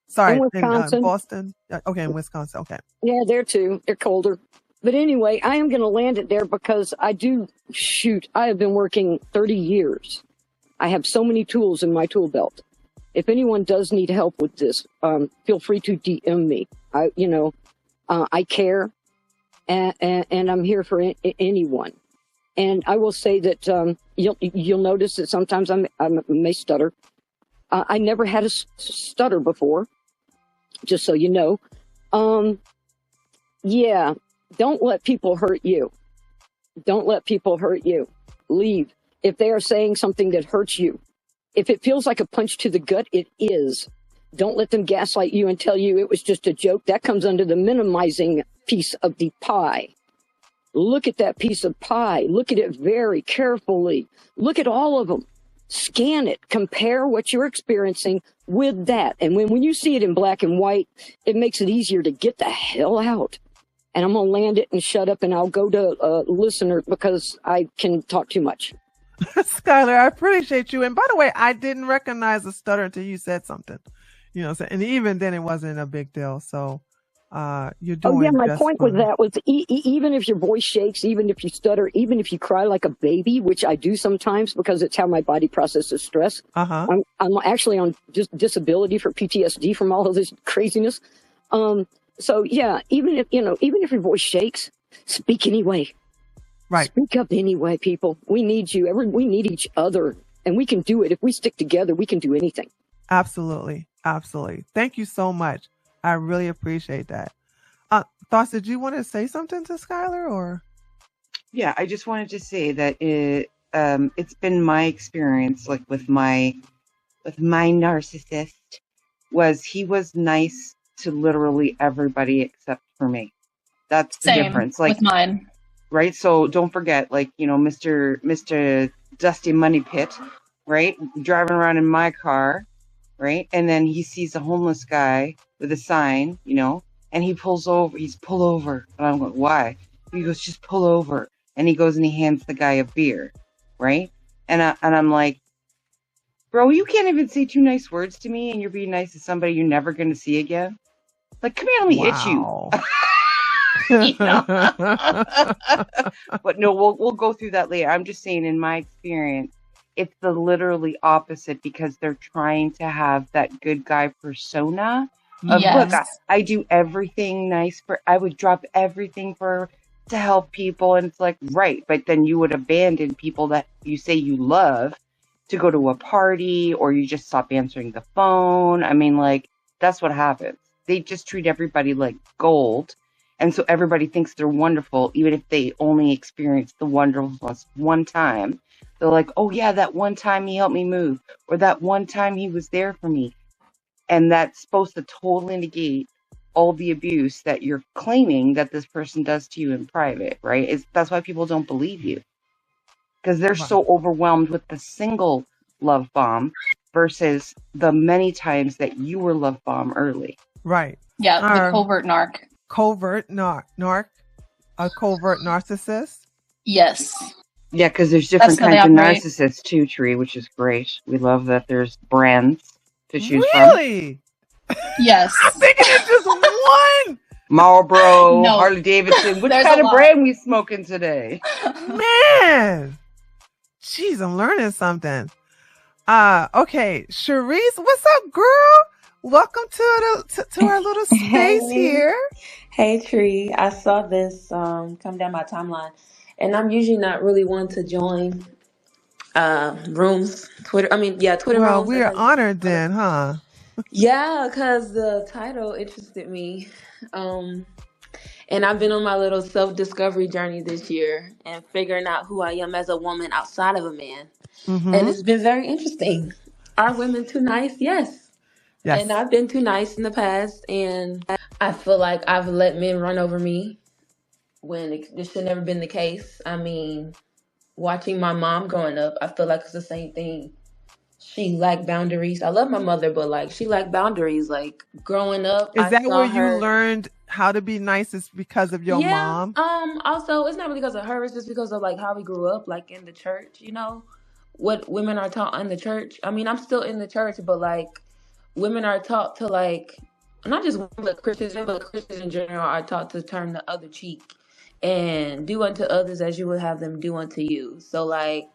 Sorry, in Boston. Okay, in Wisconsin. Okay. Yeah, there too. They're colder. But anyway, I am going to land it there because I have been working 30 years. I have so many tools in my tool belt. If anyone does need help with this, feel free to DM me. I care, and I'm here for anyone. And I will say that you'll notice that sometimes I may stutter. I never had a stutter before, just so you know. Don't let people hurt you. Don't let people hurt you. Leave. If they are saying something that hurts you, if it feels like a punch to the gut, it is. Don't let them gaslight you and tell you it was just a joke. That comes under the minimizing piece of the pie. Look at that piece of pie. Look at it very carefully. Look at all of them. Scan it. Compare what you're experiencing with that. And when you see it in black and white, it makes it easier to get the hell out. And I'm going to land it and shut up, and I'll go to listener because I can talk too much. Skylar, I appreciate you. And by the way, I didn't recognize the stutter until you said something. You know, and even then it wasn't a big deal. So you're doing. Oh yeah, my just point fine. with that was even if your voice shakes, even if you stutter, even if you cry like a baby, which I do sometimes because it's how my body processes stress. Uh-huh. I'm actually on disability for PTSD from all of this craziness. So yeah, even if your voice shakes, speak anyway. Right. Speak up anyway, people. We need you. We need each other, and we can do it. If we stick together, we can do anything. Absolutely. Absolutely. Thank you so much. I really appreciate that. Thoughts, did you want to say something to Skylar or? Yeah, I just wanted to say that it's been my experience, like with my narcissist, he was nice to literally everybody except for me. That's the Same difference. Like with mine. Right. So don't forget, like, Mr. Dusty Money Pit, right? Driving around in my car, right? And then he sees a homeless guy with a sign, and he pulls over. He's pull over. And I'm going, why? He goes, just pull over. And he goes and he hands the guy a beer, right? And I'm like, bro, you can't even say 2 nice words to me, and you're being nice to somebody you're never going to see again. Like, come here, let me hit you. But no, we'll go through that later. I'm just saying, in my experience, it's the literally opposite because they're trying to have that good guy persona of, Yes. look, I do everything nice I would drop everything to help people. And it's like, right. But then you would abandon people that you say you love to go to a party, or you just stop answering the phone. I mean, like, that's what happens. They just treat everybody like gold. And so everybody thinks they're wonderful, even if they only experience the wonderfulness one time. They're like, oh yeah, that one time he helped me move, or that one time he was there for me. And that's supposed to totally negate all the abuse that you're claiming that this person does to you in private, right? That's why people don't believe you. Because they're so overwhelmed with the single love bomb versus the many times that you were love bomb early. Right. Yeah, the covert narc. Covert narc. A covert narcissist? Yes. Yeah, because there's different kinds of narcissists too, Tree, which is great. We love that there's brands to choose from. Really? Yes. I'm thinking it's just one. Marlboro, no. Harley Davidson. Which kind of brand we smoking today? Man. Jeez, I'm learning something. Okay, Cherise, what's up, girl? Welcome to our little space here. Hey, Tree. I saw this come down my timeline, and I'm usually not really one to join rooms, Twitter rooms. Well, we are honored then, huh? Yeah, because the title interested me. And I've been on my little self-discovery journey this year and figuring out who I am as a woman outside of a man. Mm-hmm. And it's been very interesting. Are women too nice? Yes. And I've been too nice in the past, and I feel like I've let men run over me when this should never been the case. I mean, watching my mom growing up, I feel like it's the same thing. She lacked boundaries. I love my mother, but like she lacked boundaries. Like growing up, is that where you learned how to be nice? Is because of your mom? Also, it's not really because of her. It's just because of like how we grew up, like in the church. You know, what women are taught in the church. I mean, I'm still in the church, but like women are taught to like, not just women, but Christians in general are taught to turn the other cheek and do unto others as you would have them do unto you. So like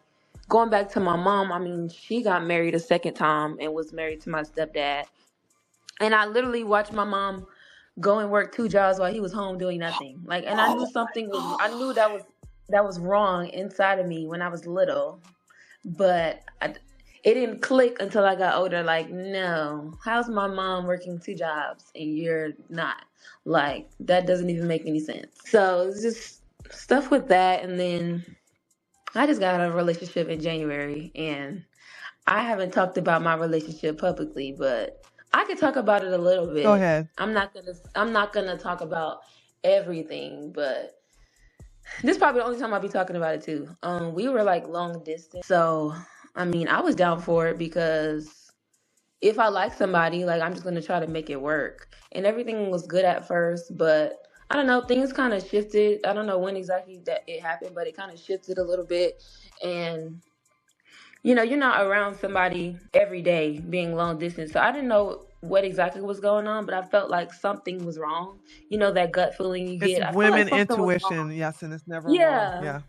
going back to my mom, I mean, she got married a second time and was married to my stepdad. And I literally watched my mom go and work 2 jobs while he was home doing nothing. Like, and I knew I knew that was wrong inside of me when I was little, but it didn't click until I got older. Like, no, how's my mom working 2 jobs and you're not? Like, that doesn't even make any sense. So it's just stuff with that, and then I just got out of a relationship in January, and I haven't talked about my relationship publicly, but I could talk about it a little Go bit. ahead. I'm not gonna talk about everything, but this is probably the only time I'll be talking about it too. We were like long distance, so I mean, I was down for it because if I like somebody, like I'm just gonna try to make it work. And everything was good at first, but I don't know, things kind of shifted. I don't know when exactly that it happened, but it kind of shifted a little bit. And you know, you're not around somebody every day being long distance. So I didn't know what exactly was going on, but I felt like something was wrong. You know, that gut feeling you It's get. I felt like women something was intuition, wrong. yes, and it's never wrong. Yeah. Yeah.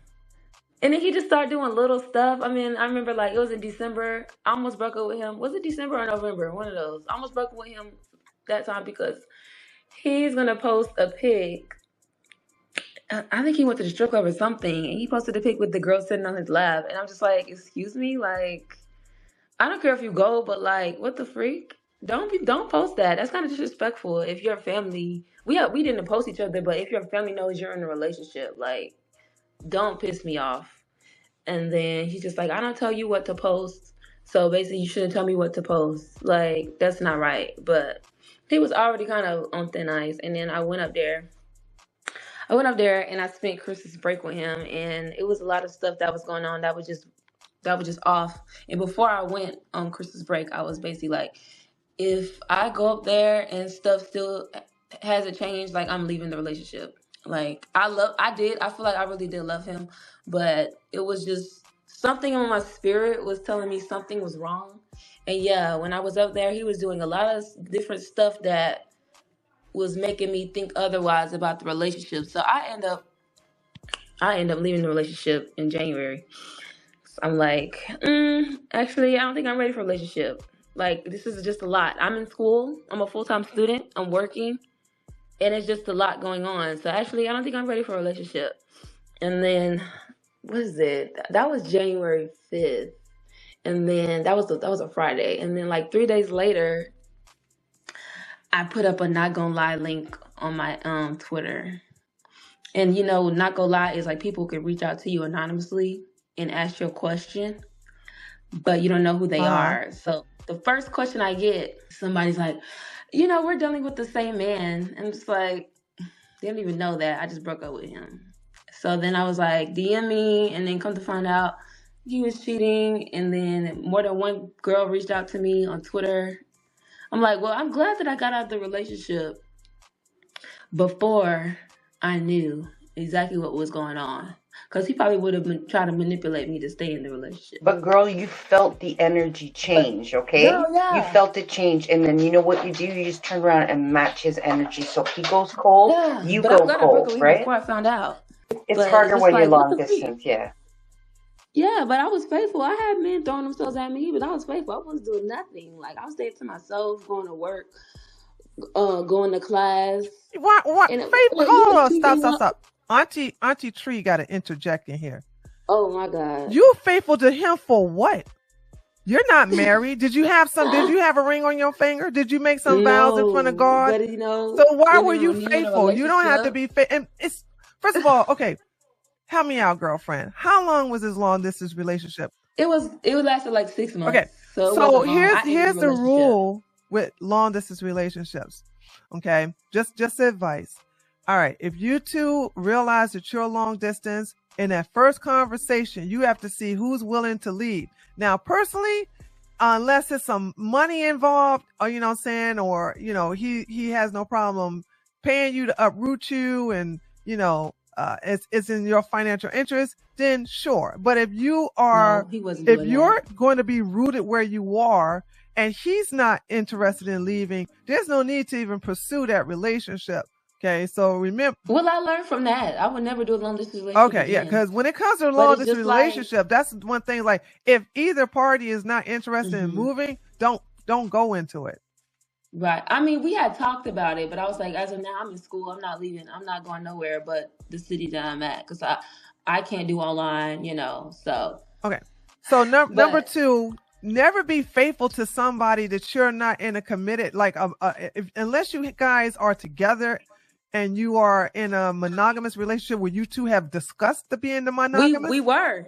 And then he just started doing little stuff. I mean, I remember like it was in December. I almost broke up with him. Was it December or November? One of those. I almost broke up with him that time because he's gonna post a pic. I think he went to the strip club or something, and he posted a pic with the girl sitting on his lap. And I'm just like, excuse me, like I don't care if you go, but like, what the freak? Don't post that. That's kind of disrespectful. If your family, we didn't post each other, but if your family knows you're in a relationship, like, don't piss me off. And then he's just like, I don't tell you what to post. So basically, you shouldn't tell me what to post. Like, that's not right. But he was already kind of on thin ice. And then I went up there. And I spent Christmas break with him. And it was a lot of stuff that was going on that was just off. And before I went on Christmas break, I was basically like, if I go up there and stuff still hasn't changed, like I'm leaving the relationship. Like I feel like I really did love him, but it was just something in my spirit was telling me something was wrong. And yeah, when I was up there, he was doing a lot of different stuff that was making me think otherwise about the relationship. So I end up leaving the relationship in January. So I'm like, actually, I don't think I'm ready for a relationship. Like, this is just a lot. I'm in school. I'm a full-time student. I'm working. And it's just a lot going on. So actually, I don't think I'm ready for a relationship. And then, what is it? That was January 5th. And then that was a Friday. And then like 3 days later, I put up a not gonna lie link on my Twitter. And you know, not gonna lie is like people can reach out to you anonymously and ask you a question, but you don't know who they are. So the first question I get, somebody's like, you know, we're dealing with the same man. And it's like, they don't even know that. I just broke up with him. So then I was like, DM me, and then come to find out he was cheating. And then more than one girl reached out to me on Twitter. I'm like, well, I'm glad that I got out of the relationship before I knew exactly what was going on. Because he probably would have been trying to manipulate me to stay in the relationship. But girl, you felt the energy change, okay? Girl, yeah. You felt it change, and then you know what you do? You just turn around and match his energy. So he goes cold, Yeah, you but go I'm glad I broke cold, up right? before I found out. It's But harder it's when you're like, what long the freak? distance, yeah. Yeah, but I was faithful. I had men throwing themselves at me, but I was faithful. I wasn't doing nothing. Like I was staying to myself, going to work, going to class. What? And Faithful. like, he Hold was on. treating Stop. me well. Auntie Tree got to interject in here. Oh my God. You faithful to him for what? You're not married. Did you have a ring on your finger? Did you make some vows in front of God? But you know, So why when were you you're in a faithful? You don't have to relationship- be faithful. And it's, first of all, okay, help me out, girlfriend. How long was this long distance relationship? It lasted like 6 months. Okay, So here's the rule with long distance relationships. Okay, just advice. All right, if you two realize that you're long distance, in that first conversation, you have to see who's willing to lead. Now, personally, unless it's some money involved, or you know what I'm saying, or you know, he has no problem paying you to uproot you, and you know, it's in your financial interest, then sure. But if you are, if you're going to be rooted where you are, and he's not interested in leaving, there's no need to even pursue that relationship. Okay, so remember. Well, I learned from that. I would never do a long distance relationship. Okay, yeah, because when it comes to a long distance relationship, that's one thing. Like, if either party is not interested in moving, don't go into it. Right. I mean, we had talked about it, but I was like, as of now, I'm in school. I'm not leaving. I'm not going nowhere but the city that I'm at, because I can't do online, you know. So okay. So number two, never be faithful to somebody that you're not in a committed, like unless you guys are together and you are in a monogamous relationship where you two have discussed the being the monogamous? We were.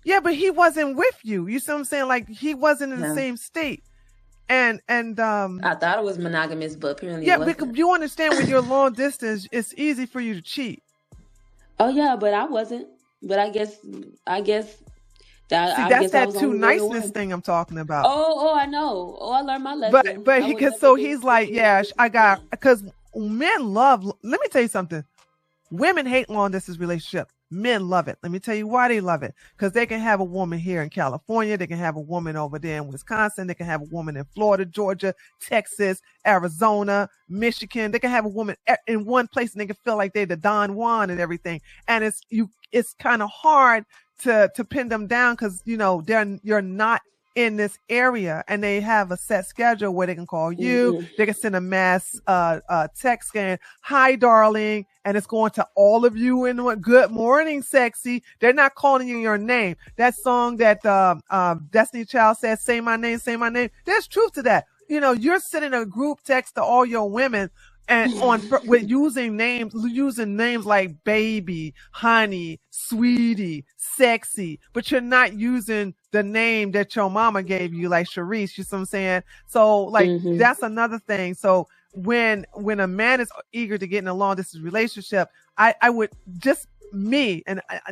Yeah, but he wasn't with you. You see what I'm saying? Like he wasn't in the same state. And I thought it was monogamous, but apparently yeah, it wasn't. because you understand when you're long distance, it's easy for you to cheat. Oh yeah, but I wasn't. But I guess that. See, I that's guess I that was too only the niceness one. thing I'm talking about. Oh, I know. Oh, I learned my lesson. But I he would cause never so do he's like, cheating yeah, with I got, men. because men love. Let me tell you something. Women hate long distance relationship. Men love it. Let me tell you why they love it. Because they can have a woman here in California. They can have a woman over there in Wisconsin. They can have a woman in Florida, Georgia, Texas, Arizona, Michigan. They can have a woman in one place and they can feel like they're the Don Juan and everything. And it's kind of hard to pin them down because, you know, you're not in this area, and they have a set schedule where they can call you. They can send a mass text saying, "Hi, darling," and it's going to all of you in one. "Good morning, sexy." They're not calling you your name. That song that Destiny Child says, "Say my name, say my name." There's truth to that. You know, you're sending a group text to all your women and with using names like baby, honey, sweetie, sexy, but you're not using the name that your mama gave you, like Sharice. You see what I'm saying? So like that's another thing. So when a man is eager to get in a long distance relationship, I would just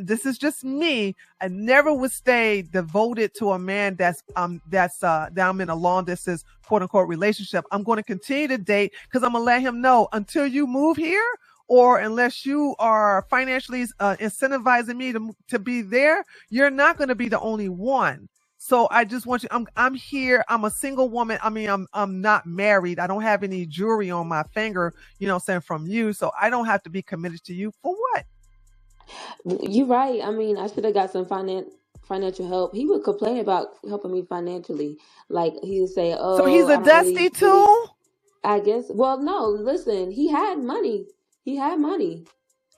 this is just me. I never would stay devoted to a man that I'm in a long distance quote unquote relationship. I'm going to continue to date because I'm gonna let him know until you move here, or unless you are financially incentivizing me to be there, you're not going to be the only one. So I just want you, I'm here. I'm a single woman. I mean, I'm not married. I don't have any jewelry on my finger, you know, saying from you. So I don't have to be committed to you for what? You're right. I mean, I should have got some financial help. He would complain about helping me financially. Like he would say, So he's "Oh, a I don't really, dusty too? I guess." Well, no. Listen, he had money.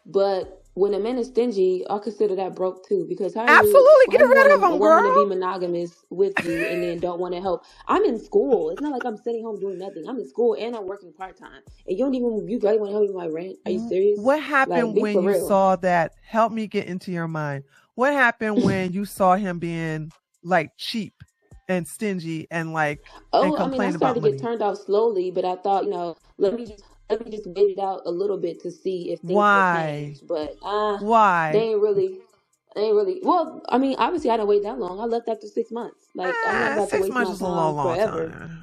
But when a man is stingy, I consider that broke too. Because Absolutely. how Get you want rid a of him, woman to be girl. monogamous with you and then don't want to help? I'm in school. It's not like I'm sitting home doing nothing. I'm in school and I'm working part time. And you really want to help me with my rent? Are you serious? What Like, happened be when for you real. saw that? Help me get into your mind. What happened when you saw him being like cheap and stingy and like and Oh, I mean, I complain about started to get money? turned off slowly, but I thought, let me just wait it out a little bit to see if things will Why? change. But they Why? ain't really. Well, I mean, obviously, I didn't wait that long. I left after 6 months. Like, I'm not about to 6 waste months my is a long, time long forever. time.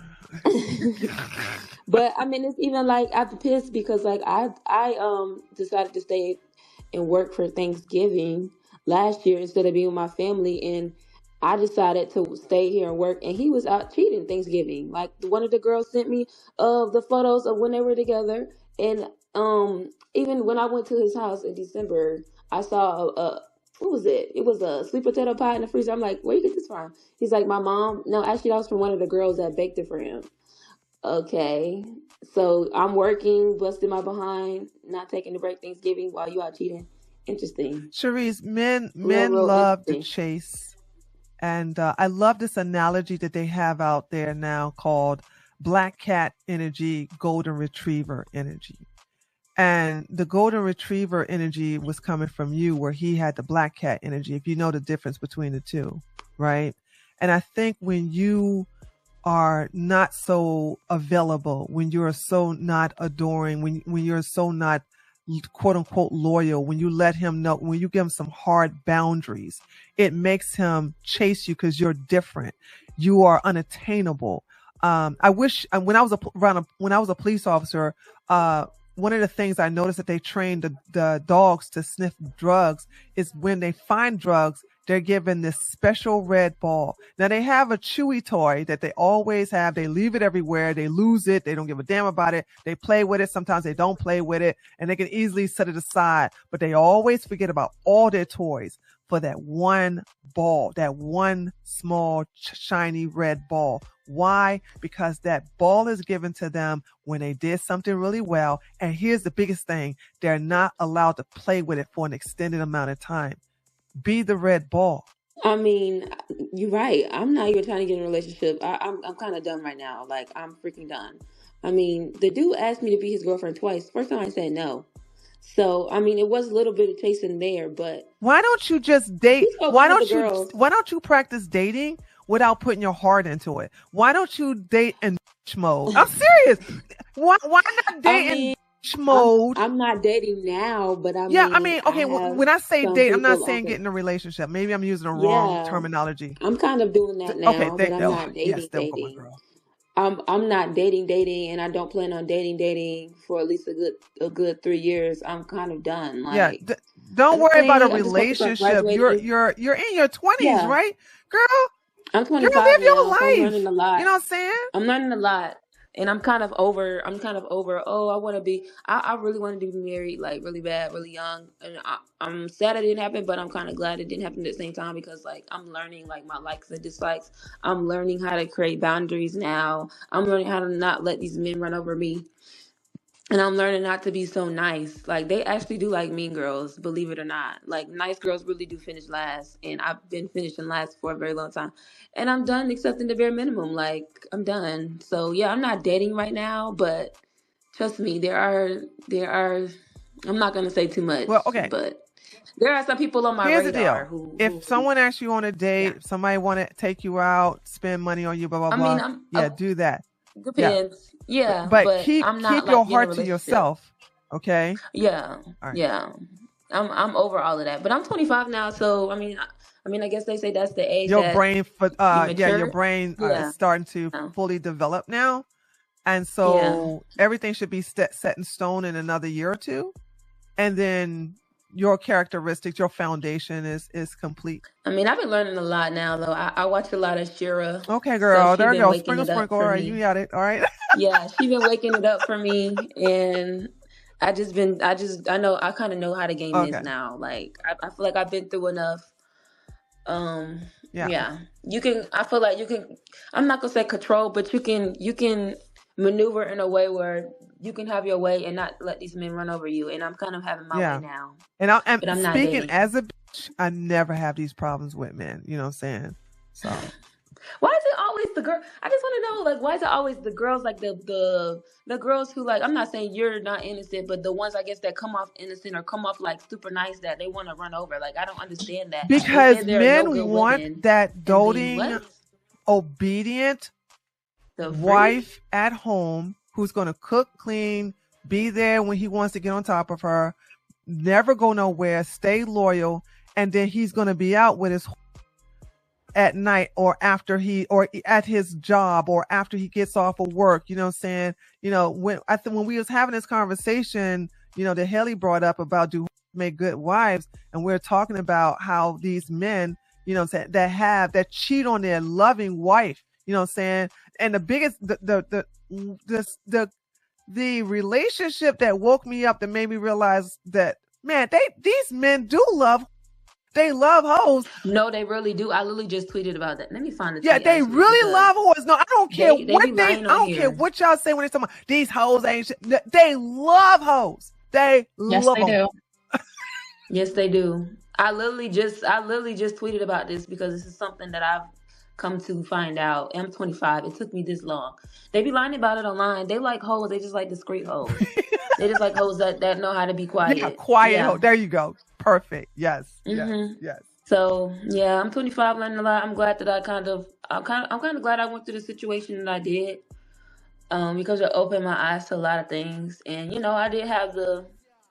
But I mean, it's even like I'm pissed because like I decided to stay and work for Thanksgiving last year instead of being with my family, and I decided to stay here and work, and he was out cheating Thanksgiving. Like one of the girls sent me of the photos of when they were together, and even when I went to his house in December, I saw a what was it? It was a sweet potato pie in the freezer. I'm like, where you get this from? He's like, my mom. No, actually, that was from one of the girls that baked it for him. Okay. So I'm working, busting my behind, not taking the break Thanksgiving while you out cheating. Interesting. Sharice, men Real love to interesting. chase. And I love this analogy that they have out there now called black cat energy, golden retriever energy. And the golden retriever energy was coming from you, where he had the black cat energy, if you know the difference between the two, right? And I think when you are not so available, when you're so not adoring, when you're so not quote unquote loyal, when you let him know, when you give him some hard boundaries, it makes him chase you because you're different. You are unattainable. I wish when I was a police officer, one of the things I noticed that they trained the dogs to sniff drugs is when they find drugs, they're given this special red ball. Now they have a Chewy toy that they always have. They leave it everywhere. They lose it. They don't give a damn about it. They play with it. Sometimes they don't play with it, and they can easily set it aside, but they always forget about all their toys for that one ball, that one small shiny red ball. Why? Because that ball is given to them when they did something really well. And here's the biggest thing. They're not allowed to play with it for an extended amount of time. Be the red ball. I mean, you're right. I'm not even trying to get in a relationship. I'm kind of done right now. Like I'm freaking done. I mean, the dude asked me to be his girlfriend twice. First time I said no. So, I mean, it was a little bit of chasing there, but why don't you just date? he's got Why one of the don't you? girls. Why don't you practice dating without putting your heart into it? Why don't you date in bitch mode? I'm serious. Why not date in bitch mode? I'm not dating now, but I Yeah, mean, I mean, okay. When I say some date, I'm not people saying on get in a relationship. Maybe I'm using the wrong Yeah, terminology. I'm kind of doing that now, Okay, but I'm not yes, dating. there we go, my girl. I'm not dating, and I don't plan on dating for at least a good 3 years. I'm kind of done. Yeah, Like, don't worry about a I just focus on relationship. graduating. You're in your 20s, Yeah, right, girl? I'm Girl, 25 live your now, so I'm learning life. a lot. You know what I'm saying? I'm learning a lot, and I'm kind of over. Oh, I want to be. I really wanted to be married, like really bad, really young, and I'm sad it didn't happen, but I'm kind of glad it didn't happen at the same time because like I'm learning like my likes and dislikes. I'm learning how to create boundaries now. I'm learning how to not let these men run over me. And I'm learning not to be so nice. Like they actually do like mean girls, believe it or not. Like nice girls really do finish last. And I've been finishing last for a very long time. And I'm done accepting the bare minimum. Like I'm done. So yeah, I'm not dating right now, but trust me, there are I'm not gonna say too much, Well, okay. but there are some people on my Here's the radar deal. If someone asks you on a date, yeah. somebody want to take you out, spend money on you, blah blah blah. I mean, do that. Depends. Yeah, but keep I'm not keep your like in a heart to relationship. yourself. Okay. Yeah. All right. Yeah. I'm over all of that. But I'm 25 now, so I mean I guess they say that's the age Your that brain you mature. your brain is starting to fully develop now. And so everything should be set in stone in another year or two. And then your characteristics, your foundation is complete. I mean, I've been learning a lot now, though. I watch a lot of Shira. Okay, girl. So there you go. Sprinkle. All right, you got it. All right. Yeah, she's been waking it up for me, and I know I kind of know how to game this now. Like I feel like I've been through enough. Yeah. I feel like you can. I'm not gonna say control, but you can maneuver in a way where you can have your way and not let these men run over you. And I'm kind of having my way now. And I'm not speaking dating. as a bitch, I never have these problems with men. You know what I'm saying? So why is it always the girl? I just want to know, like, why is it always the girls, like the girls who, like, I'm not saying you're not innocent, but the ones I guess that come off innocent or come off like super nice that they want to run over. Like, I don't understand that. Because men want that doting, obedient wife at home who's going to cook, clean, be there when he wants to get on top of her, never go nowhere, stay loyal, and then he's going to be out with his at night or after or at his job or after he gets off of work. You know what I'm saying? You know, when we was having this conversation, you know, that Haley brought up about do make good wives, and we're talking about how these men, you know, that cheat on their loving wife, you know what I'm saying? And the biggest the relationship that woke me up, that made me realize that, man, these men do love. They love hoes. No, they really do. I literally just tweeted about that. Let me find it. Yeah, they really love hoes. No, I don't care I don't care what y'all say when they talk about these hoes ain't shit. They love hoes. They love them. Do. Yes, they do. I literally just tweeted about this because this is something that I've come to find out. I'm 25. It took me this long. They be lying about it online. They like hoes. They just like discreet hoes. They just like hoes that know how to be quiet. Yeah, quiet hoe. There you go. Perfect. Yes. Mm-hmm. Yes. So yeah, I'm 25, learning a lot. I'm glad that I'm kind of glad I went through the situation that I did, because it opened my eyes to a lot of things. And you know, I did have the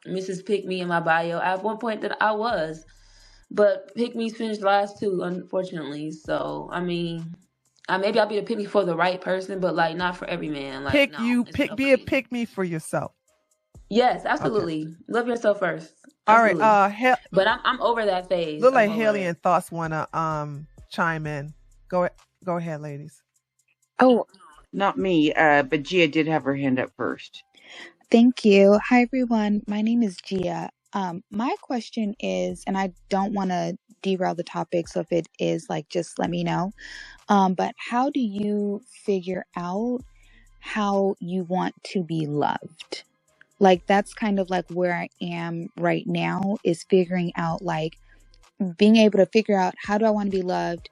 Mrs. Pick Me in my bio. At one point that I was, but Pick Me's finished last too, unfortunately. So I mean, maybe I'll be the pick me for the right person, but like not for every man. Like be a pick me for yourself. Yes, absolutely. Okay. Love yourself first. Absolutely. All right. But I'm over that phase. Look like Haley and Thoughts wanna chime in. Go ahead, ladies. Oh, not me. But Gia did have her hand up first. Thank you. Hi everyone. My name is Gia. My question is, and I don't want to derail the topic, so if it is, like, just let me know. But how do you figure out how you want to be loved? Like, that's kind of like where I am right now, is figuring out, like, being able to figure out, how do I want to be loved?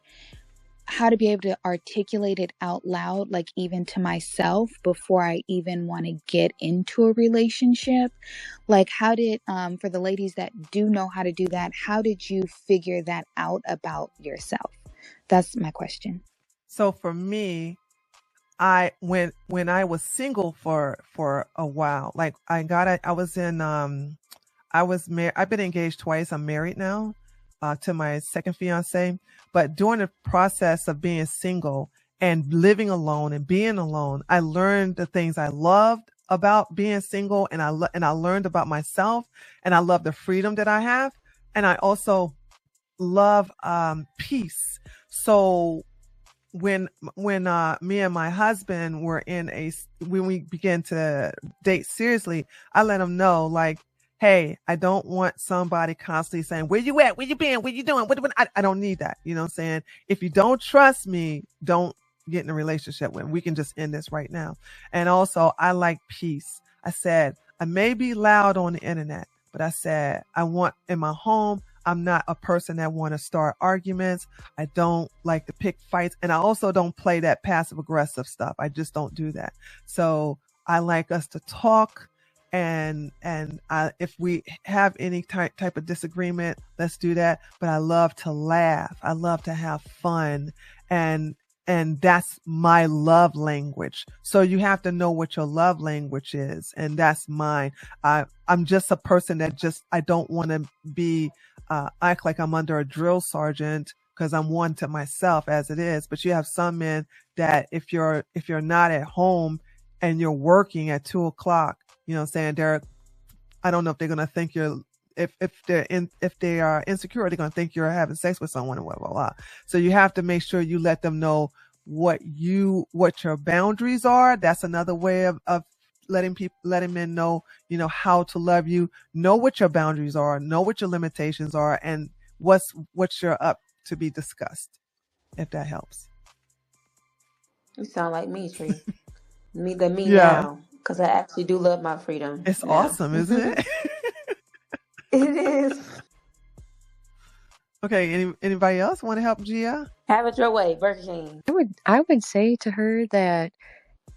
how to be able to articulate it out loud, like even to myself, before I even want to get into a relationship. Like, how did, for the ladies that do know how to do that, how did you figure that out about yourself? That's my question. So for me, when I was single for a while, like I was in I've been engaged twice. I'm married now to my second fiance. But during the process of being single and living alone and being alone, I learned the things I loved about being single, and I learned about myself, and I love the freedom that I have, and I also love peace. So when me and my husband were when we began to date seriously, I let him know, like, hey, I don't want somebody constantly saying, where you at? Where you been? What you doing? I don't need that. You know what I'm saying? If you don't trust me, don't get in a relationship with me. We can just end this right now. And also, I like peace. I said, I may be loud on the internet, but I said, I want in my home, I'm not a person that want to start arguments. I don't like to pick fights. And I also don't play that passive aggressive stuff. I just don't do that. So I like us to talk. And if we have any type of disagreement, let's do that. But I love to laugh. I love to have fun. And that's my love language. So you have to know what your love language is. And that's mine. I'm just a person that I don't want to be, act like I'm under a drill sergeant, because I'm one to myself as it is. But you have some men that if you're not at home and you're working at 2:00, you know what I'm saying? I don't know if they're going to think if they are insecure, they're going to think you're having sex with someone and blah, blah, blah. So you have to make sure you let them know what your boundaries are. That's another way of letting men know, how to love you, know what your boundaries are, know what your limitations are, and what's you're up to be discussed, if that helps. You sound like me, Tree. Me Yeah. now, because I actually do love my freedom. It's now. awesome, isn't it? It is. Okay. Anybody else want to help Gia? Have it your way, Burger King. I would say to her that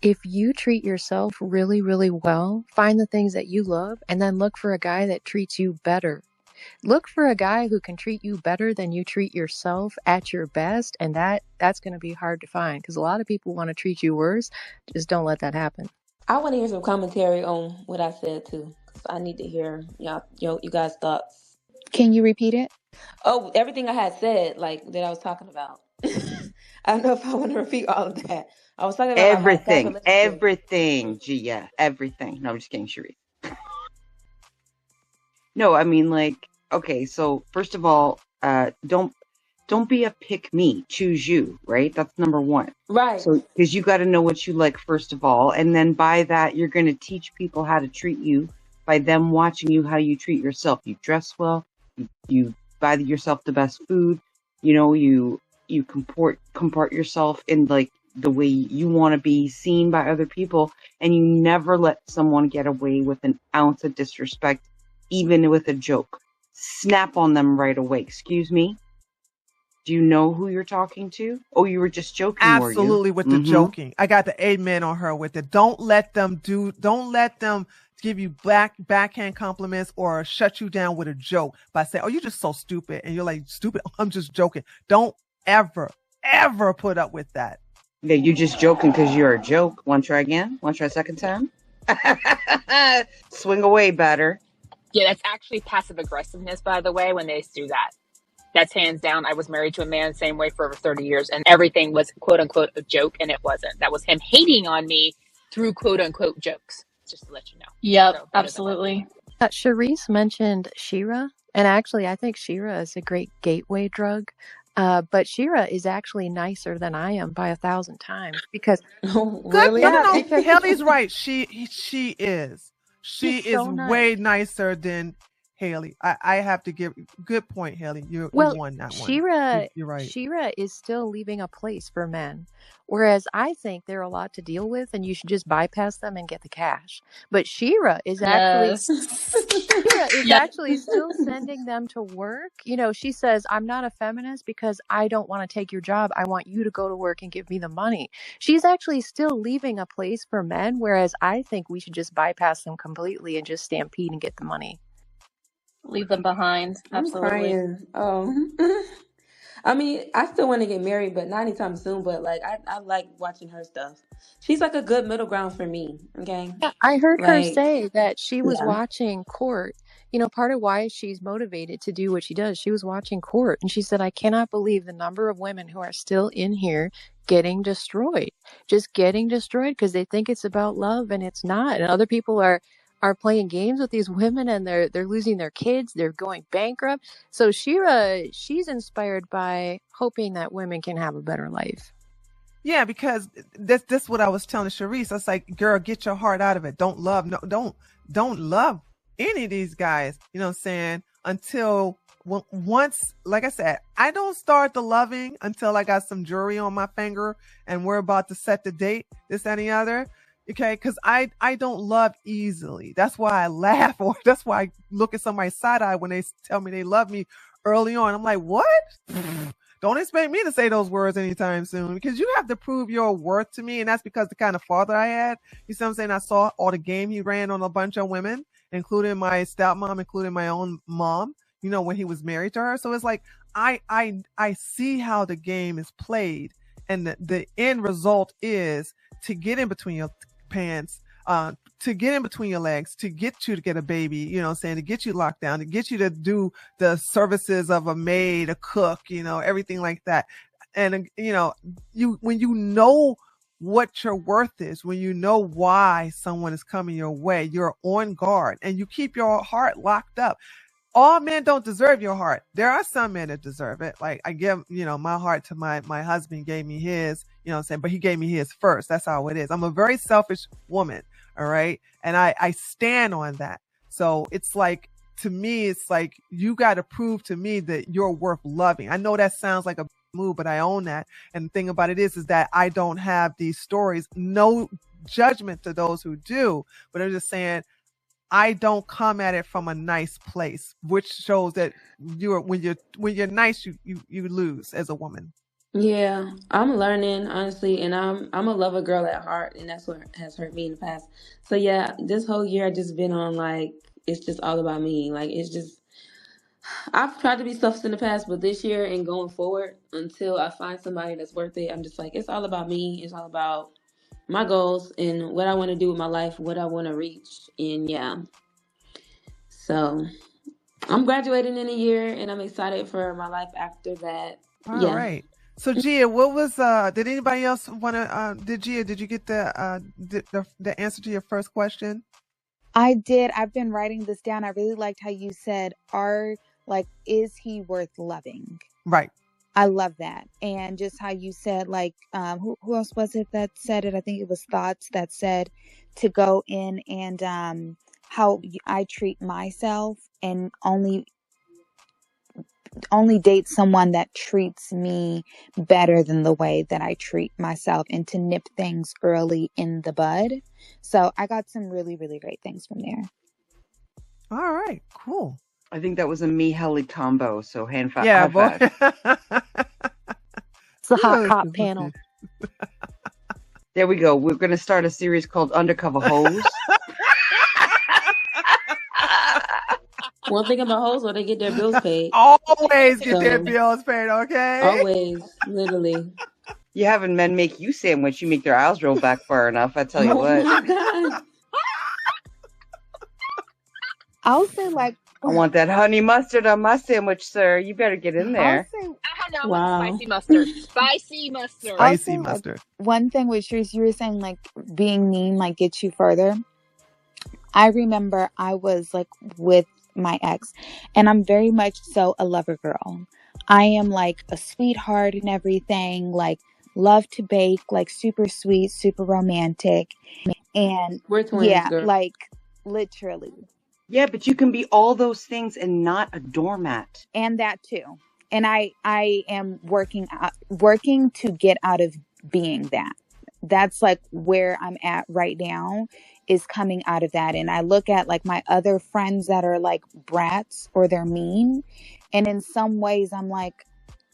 if you treat yourself really, really well, find the things that you love, and then look for a guy that treats you better. Look for a guy who can treat you better than you treat yourself at your best, and that's going to be hard to find, because a lot of people want to treat you worse. Just don't let that happen. I want to hear some commentary on what I said too. I need to hear you guys' thoughts. Can you repeat it? Oh, everything I had said, like that I was talking about. I don't know if I want to repeat all of that. I was talking about my past relationship. Everything, Gia, everything. No, I'm just kidding, Cherie. No, I mean, like, okay, so first of all, don't be a pick me, choose you, right? That's number one. Right. So, because you got to know what you like, first of all. And then by that, you're going to teach people how to treat you by them watching you, how you treat yourself. You dress well, you buy yourself the best food, you comport yourself in like the way you want to be seen by other people. And you never let someone get away with an ounce of disrespect, even with a joke. Snap on them right away. Excuse me? Do you know who you're talking to? Oh, you were just joking, Absolutely, were you? with the joking. I got the amen on her with it. Don't let them give you backhand compliments or shut you down with a joke by saying, oh, you're just so stupid. And you're like, stupid? I'm just joking. Don't ever put up with that. Yeah, you're just joking because you're a joke. Want to try again? Want to try a second time? Swing away, batter. Yeah, that's actually passive aggressiveness, by the way, when they do that. That's hands down. I was married to a man the same way for over 30 years, and everything was quote unquote a joke, and it wasn't. That was him hating on me through quote unquote jokes, just to let you know. Yep, so, absolutely. Charisse mentioned Shira, and actually I think Shira is a great gateway drug. But Shira is actually nicer than I am by 1,000 times, because really? No, Kelly's right. She is. She She's so is nice. way nicer than Haley. I have to give good point, Haley. You Well, won that one. Shira You're right. Shira is still leaving a place for men. Whereas I think they're a lot to deal with and you should just bypass them and get the cash. But Shira is actually Yeah. still sending them to work. You know, she says, I'm not a feminist because I don't want to take your job. I want you to go to work and give me the money. She's actually still leaving a place for men, whereas I think we should just bypass them completely and just stampede and get the money. Leave them behind. I'm Absolutely. crying. I mean, I still want to get married, but not anytime soon. But like, I like watching her stuff. She's like a good middle ground for me. Okay, Yeah, I heard her like, say that she was yeah, watching Court. You know, part of why she's motivated to do what she does, she was watching Court, and she said, I cannot believe the number of women who are still in here getting destroyed, just getting destroyed because they think it's about love and it's not. And other people are playing games with these women and they're losing their kids, they're going bankrupt. So Shira, she's inspired by hoping that women can have a better life. Yeah, because this what I was telling Sharice. I was like, girl, get your heart out of it. Don't love love any of these guys. You know what I'm saying? Until once, like I said, I don't start the loving until I got some jewelry on my finger and we're about to set the date, this, and the other. Okay, because I don't love easily. That's why I laugh, or that's why I look at somebody's side eye when they tell me they love me early on. I'm like, what? Don't expect me to say those words anytime soon, because you have to prove your worth to me. And that's because the kind of father I had. You see what I'm saying? I saw all the game he ran on a bunch of women, including my stepmom, including my own mom, you know, when he was married to her. So it's like, I see how the game is played. And the end result is to get in between your pants, to get in between your legs, to get you to get a baby, you know what I'm saying, to get you locked down, to get you to do the services of a maid, a cook, you know, everything like that. And, you know, when you know what your worth is, when you know why someone is coming your way, you're on guard and you keep your heart locked up. All men don't deserve your heart. There are some men that deserve it. Like I give, you know, my heart to my husband, gave me his, you know what I'm saying? But he gave me his first. That's how it is. I'm a very selfish woman. All right. And I stand on that. So it's like, to me, it's like, you got to prove to me that you're worth loving. I know that sounds like a move, but I own that. And the thing about it is that I don't have these stories. No judgment to those who do, but I'm just saying, I don't come at it from a nice place, which shows that when you're nice, you lose as a woman. yeah. I'm learning honestly, and I'm a lover girl at heart, and that's what has hurt me in the past. So yeah, this whole year I just been on like, it's just all about me. Like, it's just, I've tried to be selfish in the past, but this year and going forward, until I find somebody that's worth it, I'm just like, it's all about me. It's all about my goals and what I want to do with my life, what I want to reach. And yeah, so I'm graduating in a year and I'm excited for my life after that. All right. So Gia, what was, did anybody else want to, did you get the answer to your first question? I did. I've been writing this down. I really liked how you said, is he worth loving? Right. I love that. And just how you said, like, who else was it that said it? I think it was Thoughts that said to go in and how I treat myself and only date someone that treats me better than the way that I treat myself, and to nip things early in the bud. So I got some really, really great things from there. All right, cool. I think that was a me Helly combo. So hand five. Yeah, boy. It's the hot panel. There we go. We're going to start a series called Undercover Hoes. One thing about hoes, or they get their bills paid. Always get their bills paid, okay? Always, literally. You having men make you sandwich, you make their eyes roll back far enough. I tell you what. Oh my God. I'll say, like, I want that honey mustard on my sandwich, sir. You better get in there. Wow. Spicy mustard. Spicy mustard. Spicy mustard. One thing with Sharice, you were saying, like, being mean, like, gets you further. I remember I was, like, with my ex, and I'm very much so a lover girl. I am, like, a sweetheart and everything, like, love to bake, like, super sweet, super romantic. And we're twins, yeah, girl. like, literally. Yeah, but you can be all those things and not a doormat. And that too. And I am working to get out of being that. That's like where I'm at right now, is coming out of that. And I look at like my other friends that are like brats or they're mean, and in some ways I'm like,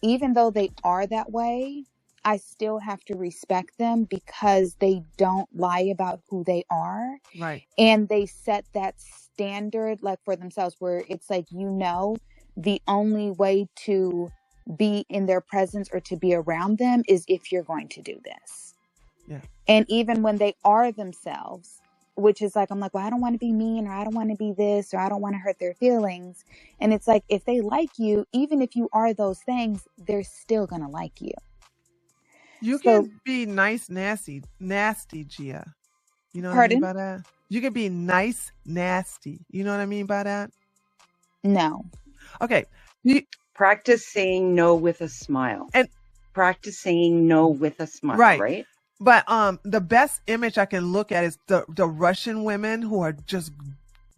even though they are that way, I still have to respect them because they don't lie about who they are. Right. And they set that standard like for themselves, where it's like, the only way to be in their presence or to be around them is if you're going to do this. Yeah. And even when they are themselves, which is like, I'm like, well, I don't want to be mean, or I don't want to be this, or I don't want to hurt their feelings. And it's like, if they like you, even if you are those things, they're still going to like you. You So, can be nice, nasty, Gia. You know what pardon? I mean by that? You can be nice, nasty. You know what I mean by that? No. Okay. Practice saying no with a smile. And practice saying no with a smile, right? But the best image I can look at is the Russian women who are just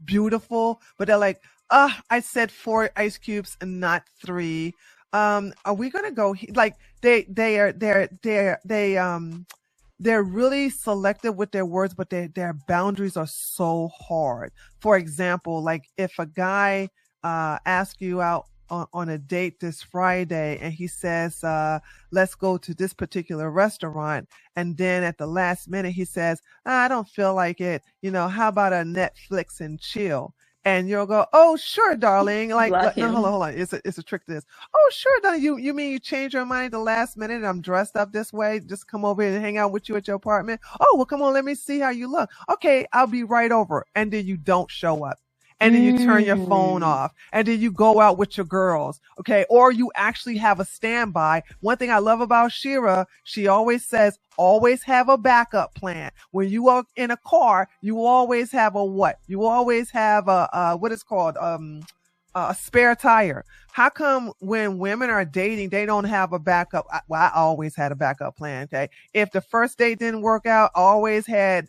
beautiful, but they're like, I said 4 ice cubes and not 3. Are we gonna go like they're really selective with their words, but their boundaries are so hard. For example, like if a guy asks you out on a date this Friday and he says, let's go to this particular restaurant. And then at the last minute, he says, I don't feel like it. How about a Netflix and chill? And you'll go, oh, sure, darling. Like, no, hold on. It's a trick to this. Oh, sure, darling. You mean you change your mind at the last minute and I'm dressed up this way? Just come over here and hang out with you at your apartment. Oh, well, come on. Let me see how you look. Okay, I'll be right over. And then you don't show up. And then you turn your phone off, and then you go out with your girls, okay? Or you actually have a standby. One thing I love about Shira, she always says, always have a backup plan. When you are in a car, you always have a what? You always have what is called, a spare tire. How come when women are dating, they don't have a backup? I always had a backup plan, okay? If the first date didn't work out, I always had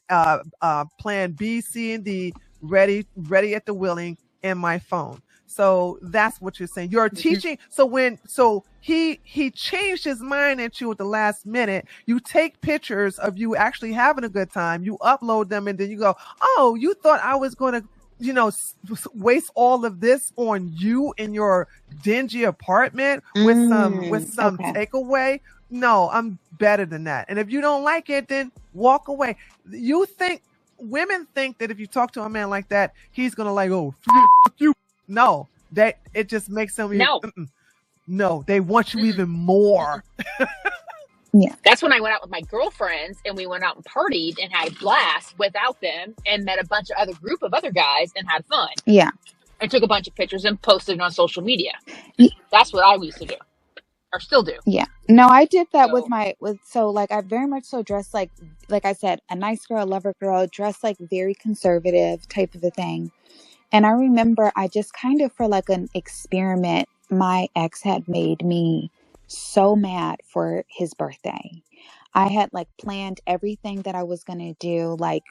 plan B, C, and D ready at the willing in my phone. So that's what you're saying. You're teaching. So he changed his mind at you at the last minute. You take pictures of you actually having a good time. You upload them, and then you go, oh, you thought I was going to, waste all of this on you in your dingy apartment with some takeaway. No, I'm better than that. And if you don't like it, then walk away. Women think that if you talk to a man like that, he's gonna like, oh, fuck you. No, that it just makes them. No, they want you even more. Yeah, that's when I went out with my girlfriends and we went out and partied and had a blast without them and met a bunch of group of other guys and had fun. Yeah, and took a bunch of pictures and posted it on social media. That's what I used to do. Or still do. Yeah. No, I did that I very much so dressed like I said, a nice girl, lover girl, dressed like very conservative type of a thing. And I remember I just kind of, for like an experiment, my ex had made me so mad for his birthday. I had like planned everything that I was going to do, like